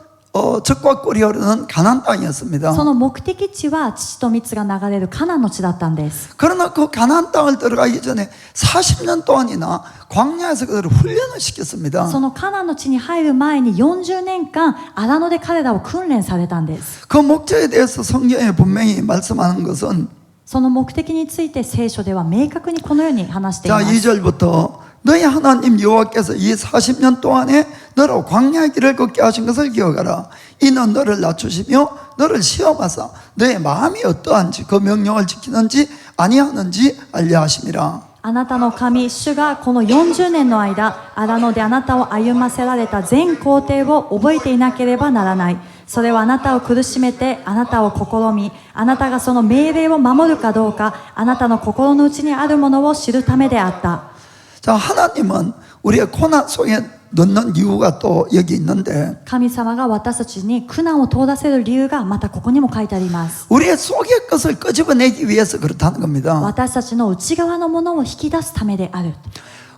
적과 꿀이 흐르는 가나안 땅이었습니다. その目的地は乳と蜜が流れるカナンの地だったんです。 그러나 그 가나안 땅을 들어가기 전에 40년 동안이나 광야에서 그들을 훈련을 시켰습니다. そのカナンの地に入る前に40年間荒野で彼らを訓練されたんです。 그 목적에 대해서 성경에 분명히 말씀하는 것은 その目的について聖書では明確にこのように話していま 자, す。 2절부터 너희 하나님 여호와께서 이 40년 동안에 너로 광야의 길을 걷게 하신 것을 기억하라. 이는 너를 낮추시며 너를 시험하사 너의 마음이 어떠한지 그 명령을 지키는지 아니하는지 알려 하심이라. あなたの神主がこの40年の間荒野であなたを歩ませられた全工程を覚えていなければならない。それはあなたを苦しめてあなたを試み、あなたがその命令を守るかどうか、あなたの心の内にあるものを知るためであった。 자, 하나님은 우리의 고난 속에 넣는 이유가 또 여기 있는데 神様が私たちに苦難を通らせる理由がまたここにも書いてあります。 우리의 속의 것을 끄집어내기 위해서 그렇다는 겁니다. 私たちの内側のものを引き出すためである。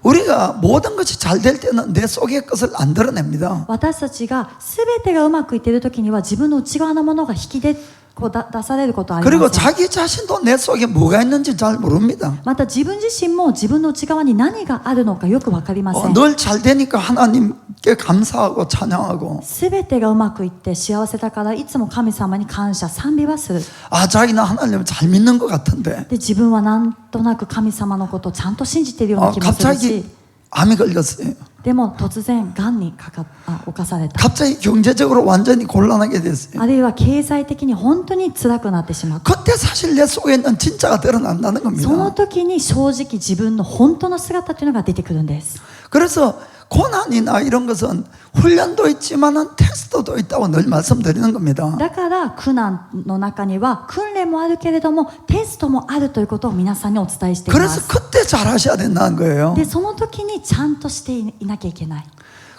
우리가 모든 것이 잘 될 때는 내 속의 것을 안 드러냅니다. 私たちが全てがうまくいっている時には自分の内側のものが引き出されることはあり 그리고 ません。 자기 자신도 내 속에 뭐가 있는지 잘 모릅니다. また自分自身も自分の内側に何があるのかよく分かりません。 늘 잘 되니까 하나님께 감사하고 찬양하고 全てがうまくいって幸せだからいつも神様に感謝賛美はする。 아 자기는 하나님을 잘 믿는 것 같은데 で自分はなんとなく神様のことをちゃんと信じているような気もするし、 갑자기 암이 걸렸어요. でも突然がんに侵された。 갑자기 경제적으로 완전히 곤란하게 됐어요. あるいは経済的に本当に辛くなってしまった。 그때 사실 내 속에 있는 진짜가 드러난다는 その 겁니다. 時に正直自分の本当の姿というのが出てくるんです。 그래서 고난이나 이런 것은 훈련도 있지만은 테스트도 있다고 늘 말씀드리는 겁니다. だから苦難の中には訓練もあるけれどもテストもあるということを皆さんにお伝えしていま 그래서 す。 그때 잘 하셔야 된다는 거예요. でその時にちゃんとしていなきゃいけない。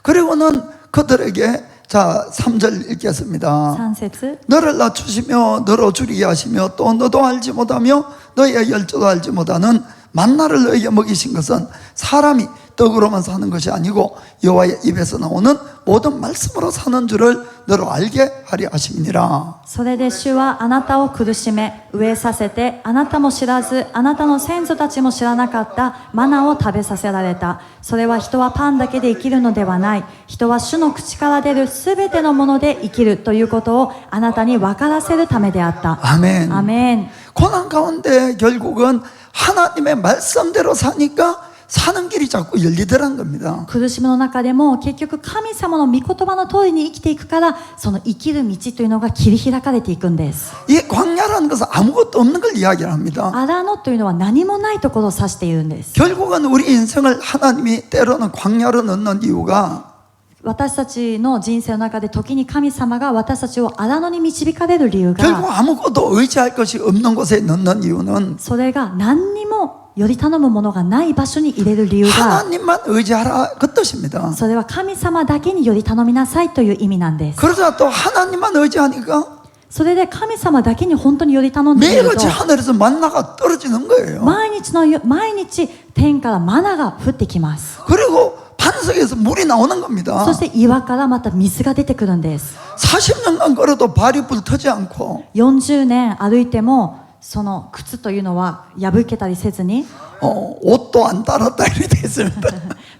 그리고는 그들에게 자 3절 읽겠습니다. 3節 너를 낮추시며 너로 줄이게 하시며 또 너도 알지 못하며 너의 열조도 알지 못하는 만나를 너에게 먹이신 것은 사람이 떡으로만 사는 것이 아니고 여호와의 입에서 나오는 모든 말씀으로 사는 줄을 너로 알게 하려 하심이니라. それで主はあなたを苦しめ飢えさせてあなたも知らずあなたの先祖たちも知らなかったマナを食べさせられた。それは人はパンだけで生きるのではない。人は主の口から出るすべてのもので生きるということをあなたに分からせるためであった。 아멘. アメン。 고난 가운데 결국은 하나님의 말씀대로 사니까 사는 길이 자꾸 열리더란 겁니다. 苦しみの中でも結局神様の御言葉の通りに生きていくからその生きる道というのが切り開かれていくんです。 이 광야라는 것은 아무것도 없는 걸 이야기를 합니다. 荒野というのは何もないところを指しているんです。 결국은 우리 인생을 하나님이 때로는 광야로 넣는 이유가 私たちの人生の中で時に神様が私たちを荒野に導かれる理由 결국 が 아무것도 의지할 것이 없는 곳에 넣는 이유는 それが何にもより頼むものがない場所に入れる理由が 하나님만 의지하라 그 뜻입니다. それは神様だけにより頼みなさいという意味なんです。 그러자 또 하나님만 의지하니까 それで神様だけに本当により頼んでいると 매일같이 하늘에서 만나가 떨어지는 거예요. 毎日天からマナが降ってきます。 그리고 반석에서 물이 나오는 겁니다. そして岩からまた水が出てくるんです。 40년간 걸어도 발이 불타지 않고 40年歩いてもその靴というのは破けたりせずに 옷도 안 따랐다 이렇게 돼 있습니다.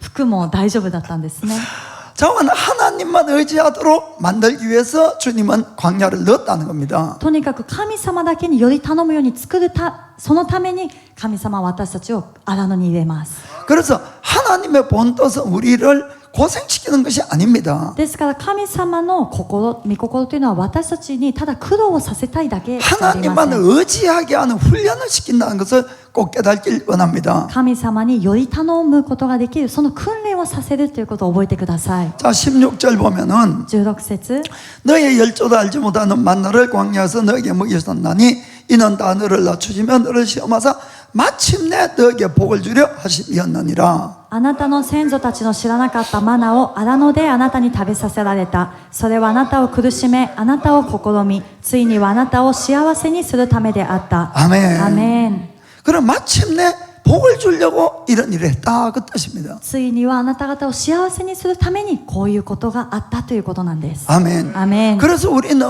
服も大丈夫だったんですね。 저는 하나님만 의지하도록 만들기 위해서 주님은 광야를 넣었다는 겁니다. とにかく神様だけにより頼むように作るそのために神様は私たちを荒野に入れます。 그래서 하나님의 본 뜻은 우리를 고생시키는 것이 아닙니다. ですから神様の御心というのは私たちにただ苦労をさせたいだけじゃありませ 하나님만 ん。 의지하게 하는 훈련을 시킨다는 것을 꼭 깨닫길 원합니다. 神様により頼むことができるその訓練をさせるということを覚えてください。 자 16절 보면은 16節 너의 열조도 알지 못하는 만나를 광야에서 너에게 먹이셨나니 이는 다 너를 낮추시며 너를 시험하사 마침내 너에게 복을 주려 하심이었느니라. あなたの先祖たちの知らなかったマナを荒野であなたに食べさせられた。それはあなたを苦しめ、あなたを試み、ついにはあなたを幸せにするためであった。 아멘. アメン。 그럼 마침내 복을 주려고 이런 일을 했다 그 뜻입니다. ついにはあなた方を幸せにするためにこういうことがあったということなんです。 아멘. アメン。 그래서 우리는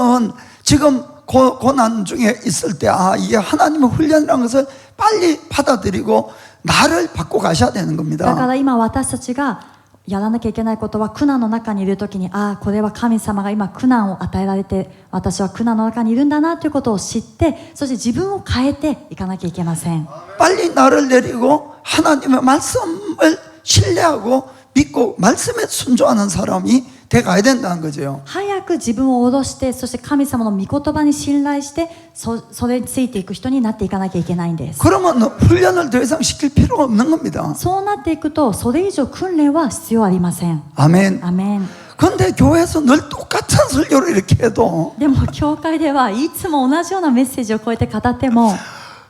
지금 고난 중에 있을 때 이게 하나님의 훈련이라는 것을 빨리 받아들이고 나를 바꿔 가셔야 되는 だか 겁니다. ら今私たちがやらなきゃいけないことは苦難の中にいるときにこれは神様が今苦難を与えられて私は苦難の中にいるんだなということを知ってそして自分を変えていかなきゃいけません。 빨리 나를 내리고 하나님의 말씀을 신뢰하고 믿고 말씀에 순종하는 사람이 돼 가야 된다는 거죠. 早く自分を下ろしてそして神様の御言葉に信頼してそれについていく人になっていかなきゃいけないんです。 그러면 훈련을 더 이상 시킬 필요가 없는 겁니다. そうなっていくとそれ以上訓練は必要ありません。 아멘. アメン。 근데 교회에서 늘 똑같은 설교를 이렇게 해도 でも教会ではいつも同じようなメッセージをこうやって語っても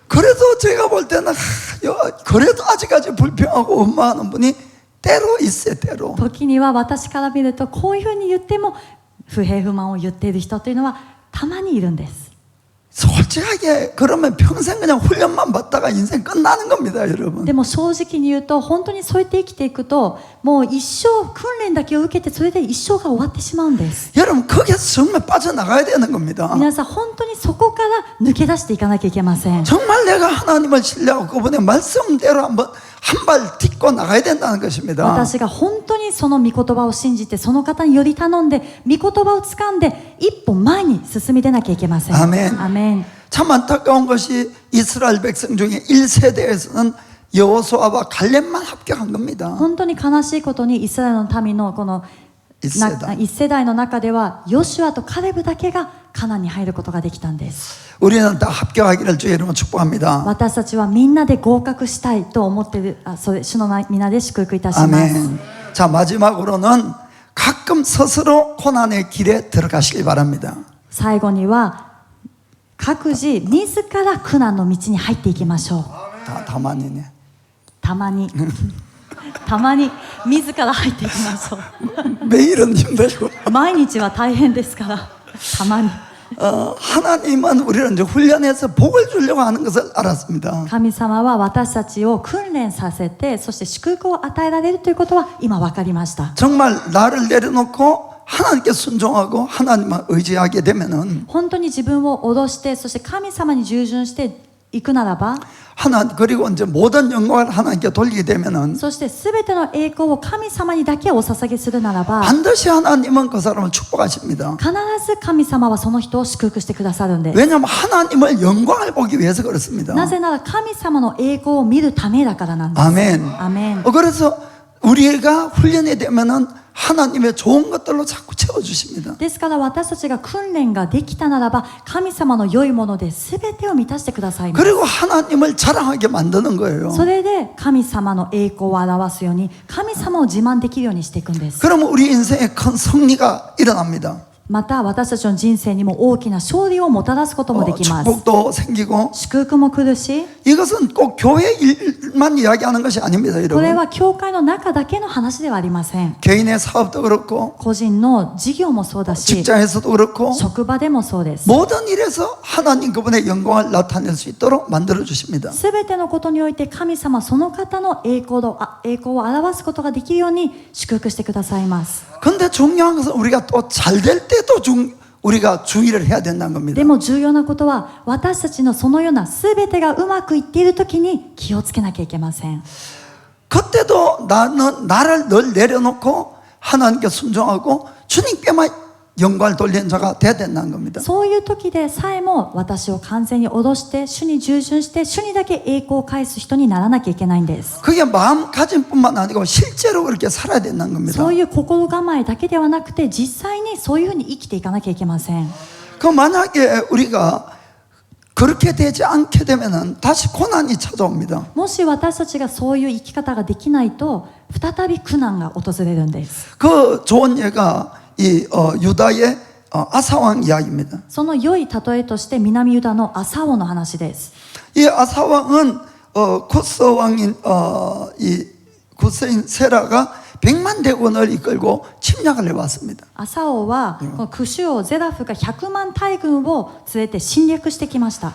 그래도 제가 볼 때는 그래도 아직까지 불평하고 원망하는 분이 때로 있어요. 때로. 時には私から見るとこういうふうに言っても不平不満を言っている人というのはたまにいるんです。 솔직하게 그러면 평생 그냥 훈련만 받다가 인생 끝나는 겁니다, 여러분. でも正直に言うと本当にそうやって生きていくともう一生訓練だけを受けてそれで一生が終わってしまうんです。 여러분 거기에서 정말 빠져나가야 되는 겁니다. 皆さん本当にそこから抜け出していかなきゃいけません。 정말 내가 하나님을 신뢰하고 그분의 말씀대로 한번 한 발 딛고 나가야 된다는 것입니다. 私が本当にその御言葉を信じてその方により頼んで御言葉を掴んで一歩前に進み出なきゃいけません。 아멘. アメン。 참 안타까운 것이 이스라엘 백성 중에 1세대에서는 여호수아와 갈렙만 합격한 겁니다. 本当に悲しいことにイスラエルの民のこの一世代一世代の中ではヨシュアとカレブだけがカナンに入ることができたんです。 우리는 다 합격하기를 주의 이름으로 축복합니다. 私たちはみんなで合格したいと思っているそれ主の皆で祝福いたします。 아멘. 자, 마지막으로는 가끔 스스로 고난의 길에 들어가시길 바랍니다. 最後には各自自ら苦難の道に入っていきましょう。 다만이네. たまにたまに自ら入っていきましょう。 매일은 힘들고 毎日は大変ですからたまに 하나님은 우리를 이제 훈련해서 복을 주려고 하는 것을 알았습니다. 神様は私たちを訓練させてそして祝福を与えられるということは今分かりました。 정말 나를 내려놓고 하나님께 순종하고 하나님만 의지하게 되면은 本当に自分を脅してそして神様に従順していくならば 그리고 이제 모든 영광을 하나님께 돌리게 되면은 そして全ての栄光を神様にだけお捧げするならば 반드시 하나님은 그 사람을 축복하십니다. 必ず神様はその人を祝福してくださるんです。 왜냐하면 하나님을 영광을 보기 위해서 그렇습니다. なぜなら神様の栄光を見るためだからなんです。 아멘. アメン。 그래서 우리가 훈련이 되면은 하나님의 좋은 것들로 자꾸 채워주십니다. ですから私たちが訓練ができたならば神様の良いもので全てを満たしてくださいます。 그리고 하나님을 자랑하게 만드는 거예요. それで神様の栄光を表すように神様を自慢できるようにしていくんです。 그러면 우리 인생에 큰 승리가 일어납니다. また私たちの人生にも大きな勝利をもたらすこともできます。 축복도 생기고 祝福も来るし 이것은 꼭 교회 일만 이야기하는 것이 아닙니다, これ 여러분. は教会の中だけの話ではありません。 개인의 사업도 그렇고 個人の事業もそうだし 직장에서도 그렇고 職場でもそうです。 모든 일에서 하나님 그분의 영광을 나타낼 수 있도록 만들어 주십니다. すべてのことにおいて神様その方の栄光を表すことができるように祝福してくださいます。 근데 중요한 것은 우리가 또 잘 될 때도 우리가 주의를 해야 된다는 겁니다. でも重要なことは私たちのそのようなすべてがうまくいっているときに気をつけなきゃいけません。 그때도 나를 늘 내려놓고 하나님께 순종하고 주님께만 영광을 돌리는 자가 돼야 된다는 겁니다. そういう時でさえも私を完全に脅して主に従順して主にだけ栄光を返す人にならなきゃいけないんです。 그게 마음가짐뿐만 아니고 실제로 그렇게 살아야 된다는 겁니다. そういう心構えだけではなくて実際にそういうふうに生きていかなきゃいけません。 그 만약에 우리가 그렇게 되지 않게 되면은 다시 고난이 찾아옵니다. もし私たちがそういう生き方ができないと再び苦難が訪れるんです。 그 좋은 예가 이 유다의 아사왕 이야기입니다. その良い例えとして南ユダのアサ王の話です。 이 아사왕은 쿠스 왕인 이 구스인 세라가 100만 대군을 이끌고 침략을 해왔습니다. 朝王はこのクシュ王ゼラフが100万大軍を連れて侵略してきました。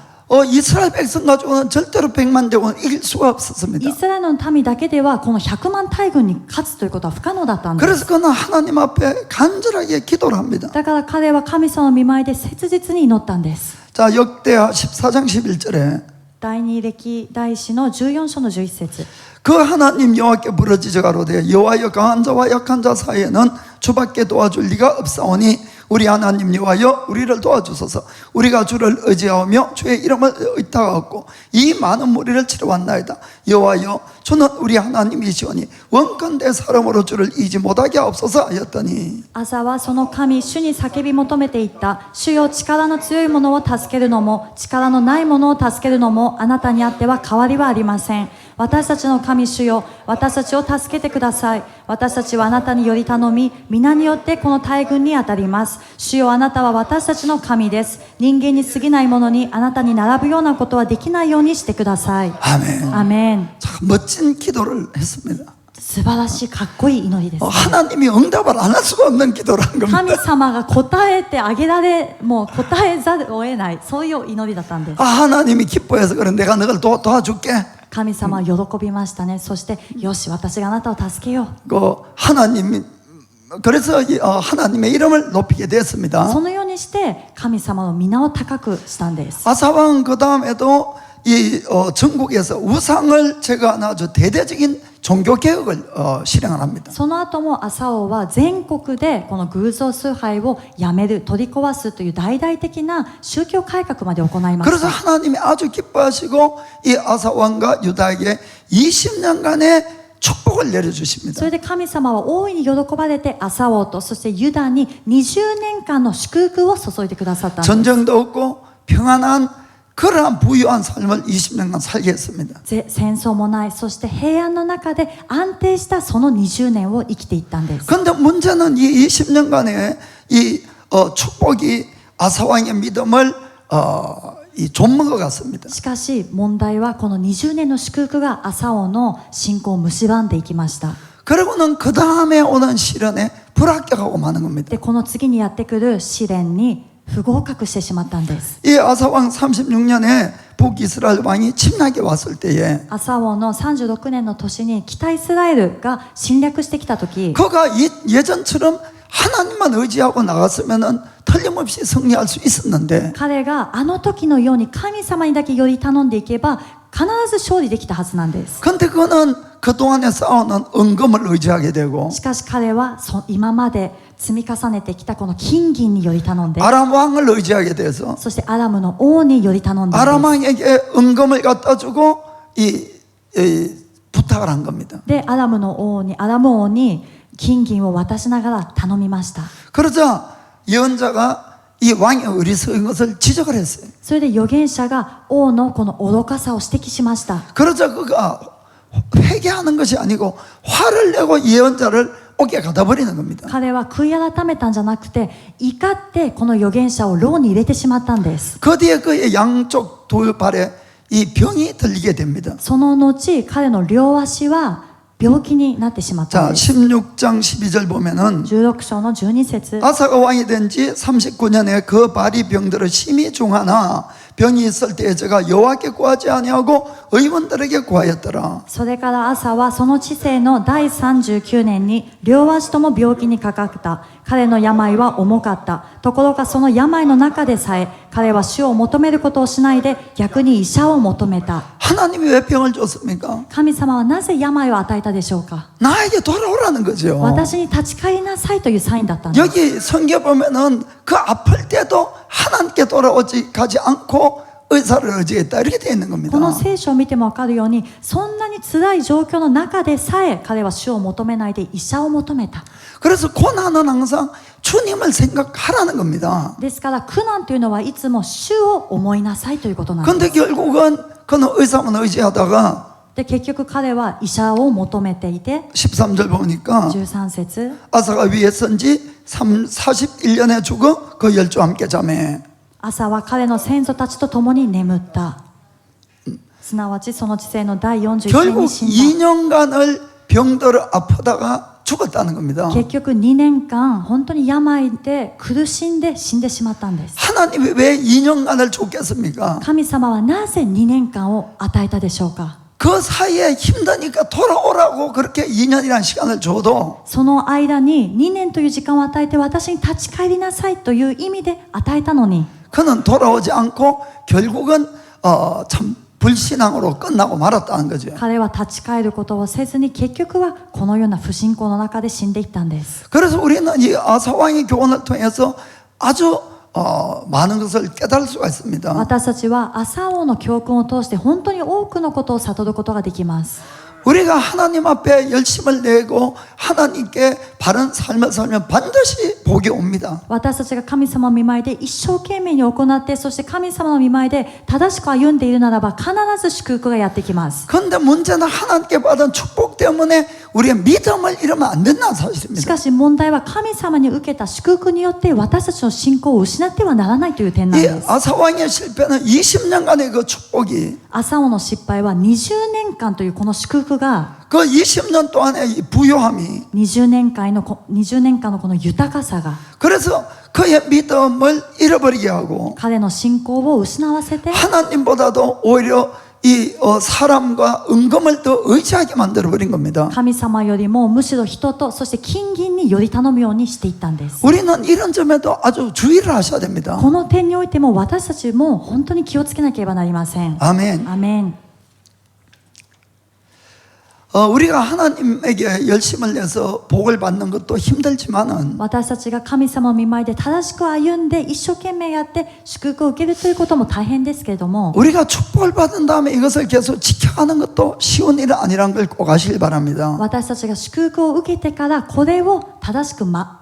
이스라엘 백성 가지고는 절대로 100만 대군을 이길 수가 없었습니다. イスラエルの民だけではこの100万大軍に勝つということは不可能だったんです。 그래서 그는 하나님 앞에 간절하게 기도를 합니다. だから彼は神様の御前で切実に祈ったんです。 자, 역대하 14장 11절에 第二歴代史の14章の11節 그 하나님 여호와께 부르짖어 가로되 여호와여 강한 자와 약한 자 사이에는 주밖에 도와줄 리가 없사오니 우리 하나님 여호와여 우리를 도와주소서. 우리가 주를 의지하며 주의 이름을 의탁하고 이 많은 무리를 치러왔나이다. 여호와여 주는 우리 하나님이시오니 원컨대 사람으로 주를 이지 못하게 하옵소서 하였더니 朝はその神主に叫び求めていった。主よ、力の強い者を助けるのも力のない者を助けるのもあなたにあっては変わりはありません。私たちの神主よ、私たちを助けてください。私たちはあなたにより頼み、皆によってこの大軍に当たります。主よ、あなたは私たちの神です。人間に過ぎない者にあなたに並ぶようなことはできないようにしてください。 아멘. アメン。 참 멋진 기도를 했습니다. 素晴らしいかっこいい祈りです。 하나님이 응답을 안 할 수가 없는 기도를 한 神 겁니다. 様が答えてあげられ、もう答えざるを得ない、そういう祈りだったんです。 하나님이 기뻐해서 그래. 내가 너를 도와줄게. 神様は喜びましたね。そして、よし、私があなたを助けよ 하나님이 그래서 하나님의 이름을 높이게 う。 됐습니다. そのようにして、神様の皆を高くしたんです。 아사왕 그 다음에도 이 전국에서 우상을 제거하는 아주 대대적인 종교 개혁을 실행을 합니다. その後も朝王は全国でこの偶像崇拝をやめる、取り壊すという大々的な宗教改革まで行いまし 그래서 た。 하나님이 아주 기뻐하시고 이 아사왕과 유다에게 20년간의 축복을 내려주십니다. それで神様は大いに喜ばれて朝王とそしてユダに20年間の祝福を注いでくださったんです。 전쟁도 없고 평안한 그러한 부유한 삶을 20년간 살게 했습니다. 戦争もない、そして平安の中で安定したその20年を生きていったんです。 그런데 문제는 이 20년간의 이 축복이 아사왕의 믿음을 좀먹어 갔습니다. しかし問題はこの20年の祝福が朝王の信仰を蝕んでいきました。 그리고는 그 다음에 오는 시련에 불합격하고 마는 겁니다. でこの次にやってくる試練に不合格してしまったんです。 이 아사왕 36년에 북이스라엘 왕이 침략해 왔을 때에 朝王の36年の年に北イスラエルが侵略してきた時、 그가 예전처럼 하나님만 의지하고 나갔으면은 틀림없이 승리할 수 있었는데 彼があの時のように神様にだけより頼んでいけば必ず勝利できたはずなんです。 근데 그는 그동안에 쌓아놓은 은금을 의지하게 되고 しかし彼は今まで積み重ねてきたこの金銀により頼んで、 아람 왕을 의지하게 돼서 そしてアラムの王により頼んで、 아람 왕에게 은금을 갖다 주고 이 부탁을 한 겁니다. でアラム王に金銀を渡しながら頼みました。 그러자 예언자가 이 왕의 어리석은 것을 지적을 했어요. それで預言者が王のこの愚かさを指摘しました。 그러자 그가 회개하는 것이 아니고 화를 내고 예언자를 옥에 가다 버리는 겁니다. 彼は悔い改めたんじゃなくて怒ってこの預言者を牢に入れてしまったんです。 그 뒤에 그의 양쪽 두 발에 이 병이 들리게 됩니다. その後彼の両足は病気になってしまったん 자, です。 16장 12절 보면은 16章の12節 아사가 왕이 된 지 39년에 그 발이 병들어 심히 중하나 병이 있을 때에 제가 여호와께 구하지 아니하고 의원들에게 구하였더라. それから朝はその治世の第39年に両足とも病気にかかった。彼の病は重かった。ところがその病の中でさえ彼は主を求めることをしないで逆に医者を求めた。 하나님이 왜 병을 줬습니까? 神様はなぜ病を与えたでしょうか。 나에게 돌아오라는 거죠. 私に立ち返りなさいというサインだったんです。 여기 성경 보면은 그 아플 때도 하나님께 돌아오지 가지 않고 의사를 의지했다 이렇게 되어 있는 겁니다. この聖書を見ても分かるように、そんなに辛い状況の中でさえ彼は主を求めないで医者を求めた。 그래서 고난은 항상 주님을 생각하라는 겁니다. ですから苦難というのはいつも主を思いなさいということなんです。 근데 결국은 그는 의사만 의지하다가 で結局彼は医者を求めていて、 13절 보니까 13節 아사가 위에 선지 41년에 죽어 그 열주와 함께 잠에 朝は彼の先祖たちと共に眠った。すなわちその治世の第41年 결국 に死んだ。 2년간을 병들어 아프다가 죽었다는 겁니다. 結局2年間本当に病で苦しんで死んでしまったんです。 하나님이 왜 2년간을 줬겠습니까? 神様はなぜ2年間を与えたでしょうか。 그 사이에 힘드니까 돌아오라고 그렇게 2년이라는 시간을 줘도 その間に2年という時間を与えて私に立ち返りなさいという意味で与えたのに 그는 돌아오지 않고 결국은 참 불신앙으로 끝나고 말았다는 거죠. 彼は立ち返ることをせずに結局はこのような不信仰の中で死んでいったんです。 그래서 우리는 이 아사왕의 교훈을 통해서 아주 많은 것을 깨달을 수가 있습니다. 私たちは朝王の教訓を通して本当に多くのことを悟ることができます。 우리가 하나님 앞에 열심을 내고 하나님께 바른 삶을 살면 반드시 복이 옵니다. 私たちが神様の御前で一生懸命に行ってそして神様の御前で正しく歩んでいるならば必ず祝福がやってきます。 그런데 문제는 하나님께 받은 축복 때문에 우리의 믿음을 잃으면 안 된다는 し 사실입니다. かし問題は神様に受けた祝福によって私たちの信仰を失ってはならないという点なん 이 です。 아사왕의 실패는 20년간의 그 축복이 朝王の失敗は20年間というこの祝福が 그 20년 동안의 이 부요함이 20年間のこの豊かさが 그래서 그의 믿음을 잃어버리게 하고 彼の信仰を失わせて 하나님보다도 오히려 이 사람과 은금을 더 의지하게 만들어버린 겁니다. 神様よりもむしろ人とそして金銀により頼むようにしていったんです。 우리는 이런 점에도 아주 주의를 하셔야 됩니다. この点においても私たちも本当に気をつけなければなりません。 아멘. アメン。 우리가 하나님에게 열심을 내서 복을 받는 것도 힘들지만은 私たちが神様の御前で正しく歩んで一生懸命やって祝福を受けるということも大変ですけれども 우리가 축복을 받은 다음에 이것을 계속 지켜가는 것도 쉬운 일은 아니라는 걸 꼭 아시길 바랍니다. 私たちが祝福を受けてからこれを正しく守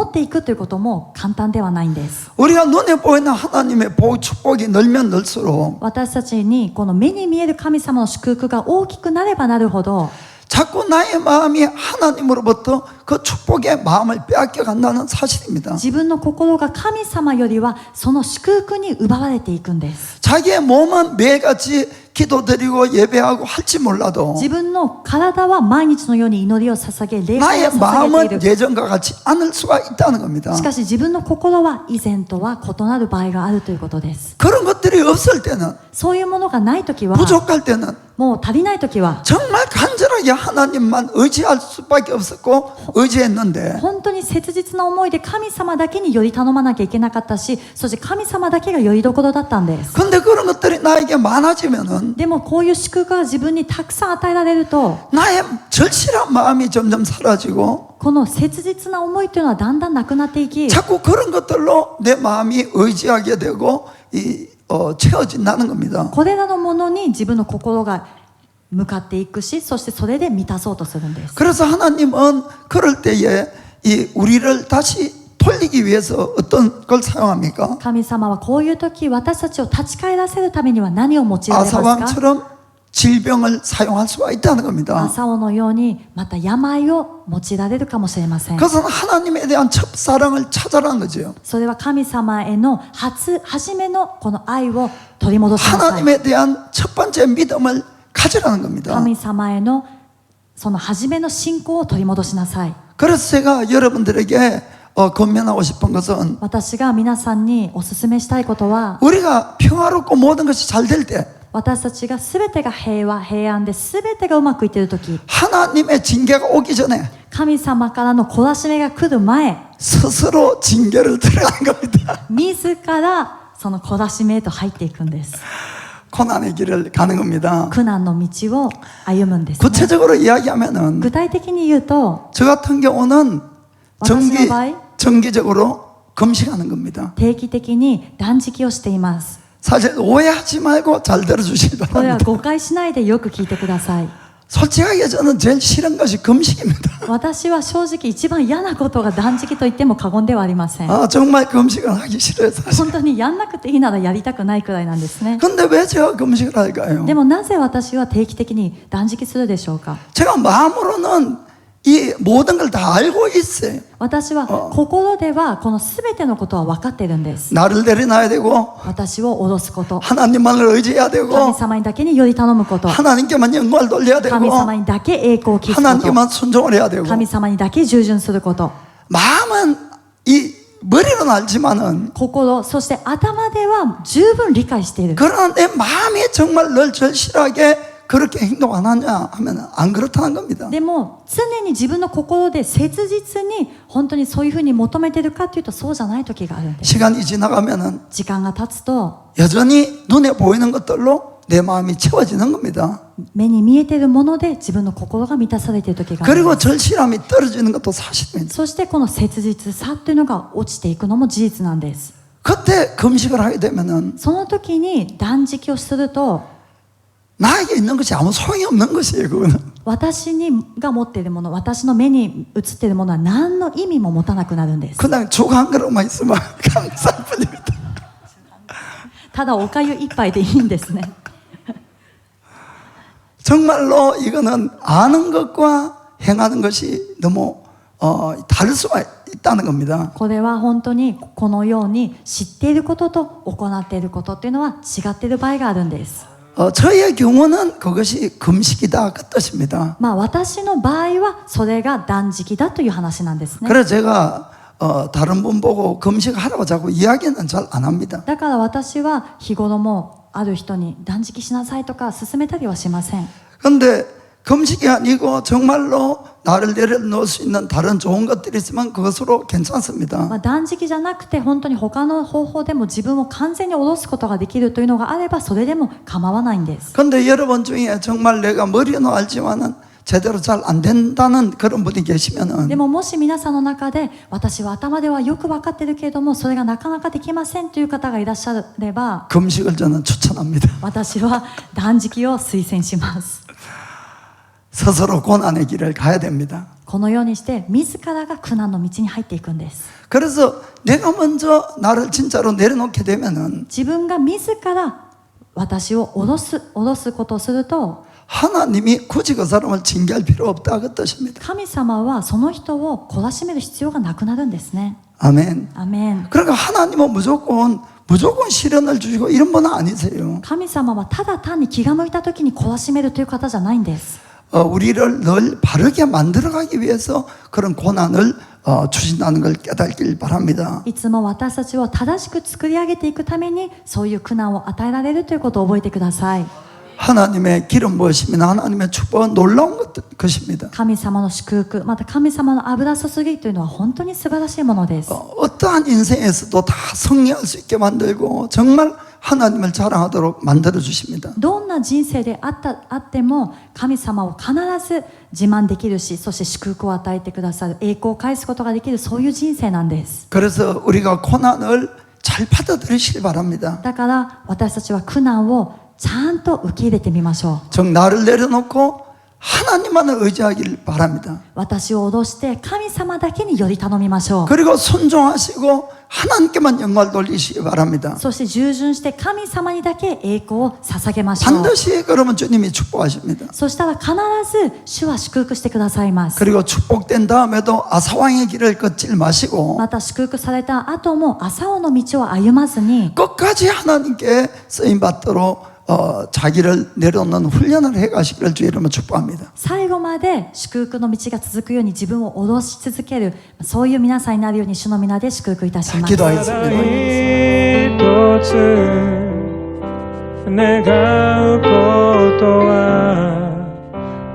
っていくということも簡単ではないんです。 우리가 눈에 보이는 하나님의 복, 축복이 늘면 늘수록 私たちにこの目に見える神様の祝福が大きくなればなるほど 자꾸 나의 마음이 하나님으로부터 그 축복의 마음을 빼앗겨 간다는 사실입니다. 自分の心が神様よりはその祝福に奪われていくんです。 자기의 몸은 매일같이 기도드리고 예배하고 할지 몰라도 自分の体は毎日のように祈りを捧げ礼拝 나의 を捧げてい 마음은 る。 예전과 같지 않을 수가 있다는 겁니다. しかし自分の心は以前とは異なる場合があるということです。 그런 것들이 없을 때는 そういうものがないときは 부족할 때는 もう足りないときは 정말 간절하게 하나님만 의지할 수밖에 없었고 의지했는데 本当に切実な思いで神様だけにより頼まなきゃいけなかったしそして神様だけがよりどころだったんです。 근데 그런 것들이 나에게 많아지면은 でもこういう祝福が自分にたくさん与えられると 나의 절실한 마음이 점점 사라지고 この切実な思いというのはだんだんなくなっていき 자꾸 그런 것들로 내 마음이 의지하게 되고 채워진다는 겁니다. これらのものに自分の心が向かっていくしそしてそれで満たそうとするんです。 그래서 하나님은 그럴 때에 우리를 다시 돌리기 위해서 어떤 걸 사용합니까? 神様はこういう時私たちを立ち返らせるためには何を用いられますか？ 아사왕처럼 질병을 사용할 수가 있다는 겁니다. 朝王のようにまた病を用いられるかもしれません。 그것은 하나님에 대한 첫사랑을 찾아라는 거죠. それは神様への初めのこの愛を取り戻しなさい。 하나님에 대한 첫 번째 믿음을 가지라는 겁니다. 神様へのその初めの信仰を取り戻しなさい。 그래서 제가 여러분들에게 권면하고 싶은 것은 私が皆さんにお勧めしたいことは 우리가 평화롭고 모든 것이 잘 될 때 私たちが全てが平安で全てがうまくいっている時 하나님의 징계가 오기 전에 神様からの懲らしめが来る前 스스로 징계를 들어가는 겁니다. 自らその懲らしめへと入っていくんです。 고난의 길을 가는 겁니다. 苦難の道を歩むんです、ね。 구체적으로 이야기하면은 具体的に言うと 저 같은 경우는 私の場合 정기적으로 금식하는 겁니다. 定期的に断食をしています。 사실 오해하지 말고 잘 들어주시기 これは 바랍니다. 誤解しないでよく聞いてください。 솔직하게 저는 제일 싫은 것이 금식입니다. 私は正直一番嫌なことが断食と言っても過言ではありません。 정말 금식을 하기 싫어요 사실. 本当にやんなくていいならやりたくないくらいなんですね。 근데 왜 제가 금식을 할까요? でもなぜ私は定期的に断食するでしょうか？ 제가 마음으로는 이 모든 걸 다 알고 있어요. 私は心ではこの全てのことは分かっているんです。 나를 내려놔야 되고 私を脅すこと、 하나님만을 의지해야 되고 神様にだけにより頼むこと、 하나님께만 영광을 돌려야 되고 神様にだけ栄光を期すこと、 하나님께만 순종을 해야 되고 神様にだけ従順すること。 마음은 이 머리로는 알지만은 心、そして頭では十分理解している。 그러나 내 마음이 정말 늘 절실하게 그렇게 행동 안 하냐 하면 안 그렇다는 겁니다. でも常に自分の心で切実に本当にそういうふうに求めているかというとそうじゃない時があるんです。 시간이 지나가면은 時間が経つと 여전히 눈에 보이는 것들로 내 마음이 채워지는 겁니다. 目に見えているもので自分の心が満たされている時があるん 그리고 です。 절실함이 떨어지는 것도 사실입니다. そしてこの切実さというのが落ちていくのも事実なんです。 그때 금식을 하게 되면은 その時に断食をすると 나에게 있는 것이 아무 소용이 없는 것이에요. 그거는 私が持っているもの、私の目に映っているものは何の意味も持たなくなるんです。 그냥 죽 한 그릇만 있으면 감사할 뿐입니다. ただおかゆ一杯でいいんですね。 정말로 이거는 아는 것과 행하는 것이 너무 다를 수가 있다는 겁니다. これは本当にこのように知っていることと行っていることっていうのは違っている場合があるんです。 저의 경우는 그것이 금식이다 그 뜻입니다. まあ私の場合はそれが断食だという話なんですね。 그래서 제가 다른 분 보고 금식하라고 자꾸 이야기는 잘 안 합니다. だから私は日頃もある人に断食しなさいとか勧めたりはしません。 그런데 금식이 아니고 정말로 나를 내려놓을 수 있는 다른 좋은 것들이 있으면 그것으로 괜찮습니다. まあ断食じゃなくて本当に他の方法でも自分を完全に下ろすことができるというのがあればそれでも構わないんです。 그런데 여러분 중에 정말 내가 머리는 알지만은 제대로 잘 안 된다는 그런 분이 계시면은 でももし皆さんの中で私は頭ではよく分かっているけれどもそれがなかなかできませんという方がいらっしゃれば 금식을 저는 추천합니다. 私は断食を推薦します。 스스로 고난의 길을 가야 됩니다. このようにして自らが苦難の道に入っていくんです。 그래서 내가 먼저 나를 진짜로 내려놓게 되면은 自分が自ら私を下ろすことをすると 하나님이 굳이 그 사람을 징계할 필요 없다 그 뜻입니다. 神様はその人を懲らしめる必要がなくなるんですね。 아멘. アメン。 그러니까 하나님은 무조건 시련을 주시고 이런 분은 아니세요. 神様はただ単に気が向いた時に懲らしめるという方じゃないんです。 우리를 늘 바르게 만들어가기 위해서 그런 고난을 주신다는 걸 깨닫길 바랍니다. いつも私たちを正しく作り上げていくためにそういう苦難を与えられるということを覚えてください。 하나님의 기름 부으심이나 하나님의 축복은 놀라운 것입니다. 神様の祝福、また神様の油注ぎというのは本当に素晴らしいものです。 어떠한 인생에서도 다 승리할 수 있게 만들고 정말 하나님을 자랑하도록 만들어 주십니다. どんな人生であっても神様を必ず自慢できるし、そして祝福を与えてくださる、栄光を返すことができる、そういう人生なんです。 그래서 우리가 고난을 잘 받아들이시기 바랍니다. だから私たちは苦難をちゃんと受け入れてみましょう。 즉 나를 내려놓고 하나님만을 의지하길 바랍니다. 私を脅して神様だけにより頼みましょう。 그리고 순종하시고 하나님께만 영광을 돌리시기 바랍니다. そして従順して神様にだけ栄光を捧げましょう。 반드시 그러면 주님이 축복하십니다. そしたら必ず主は祝福してくださいます。 그리고 축복된 다음에도 아사왕의 길을 걷질 마시고 また祝福された後も朝尾の道を歩まずに 끝까지 하나님께 쓰임 받도록 자기를 내려놓는 훈련을 해가시기를 주 이름으로 축복합니다. 最後まで祝福の道が続くように自分を脅し続ける、そういう皆さんになるように主の皆で祝福いたします。 기도하겠습니다. 一つ願うことは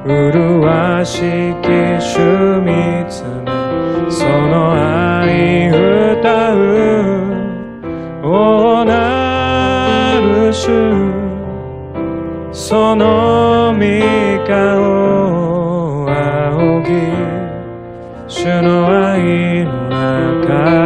麗しき主見つめその愛歌うおなる主その御顔仰ぎ主の愛の中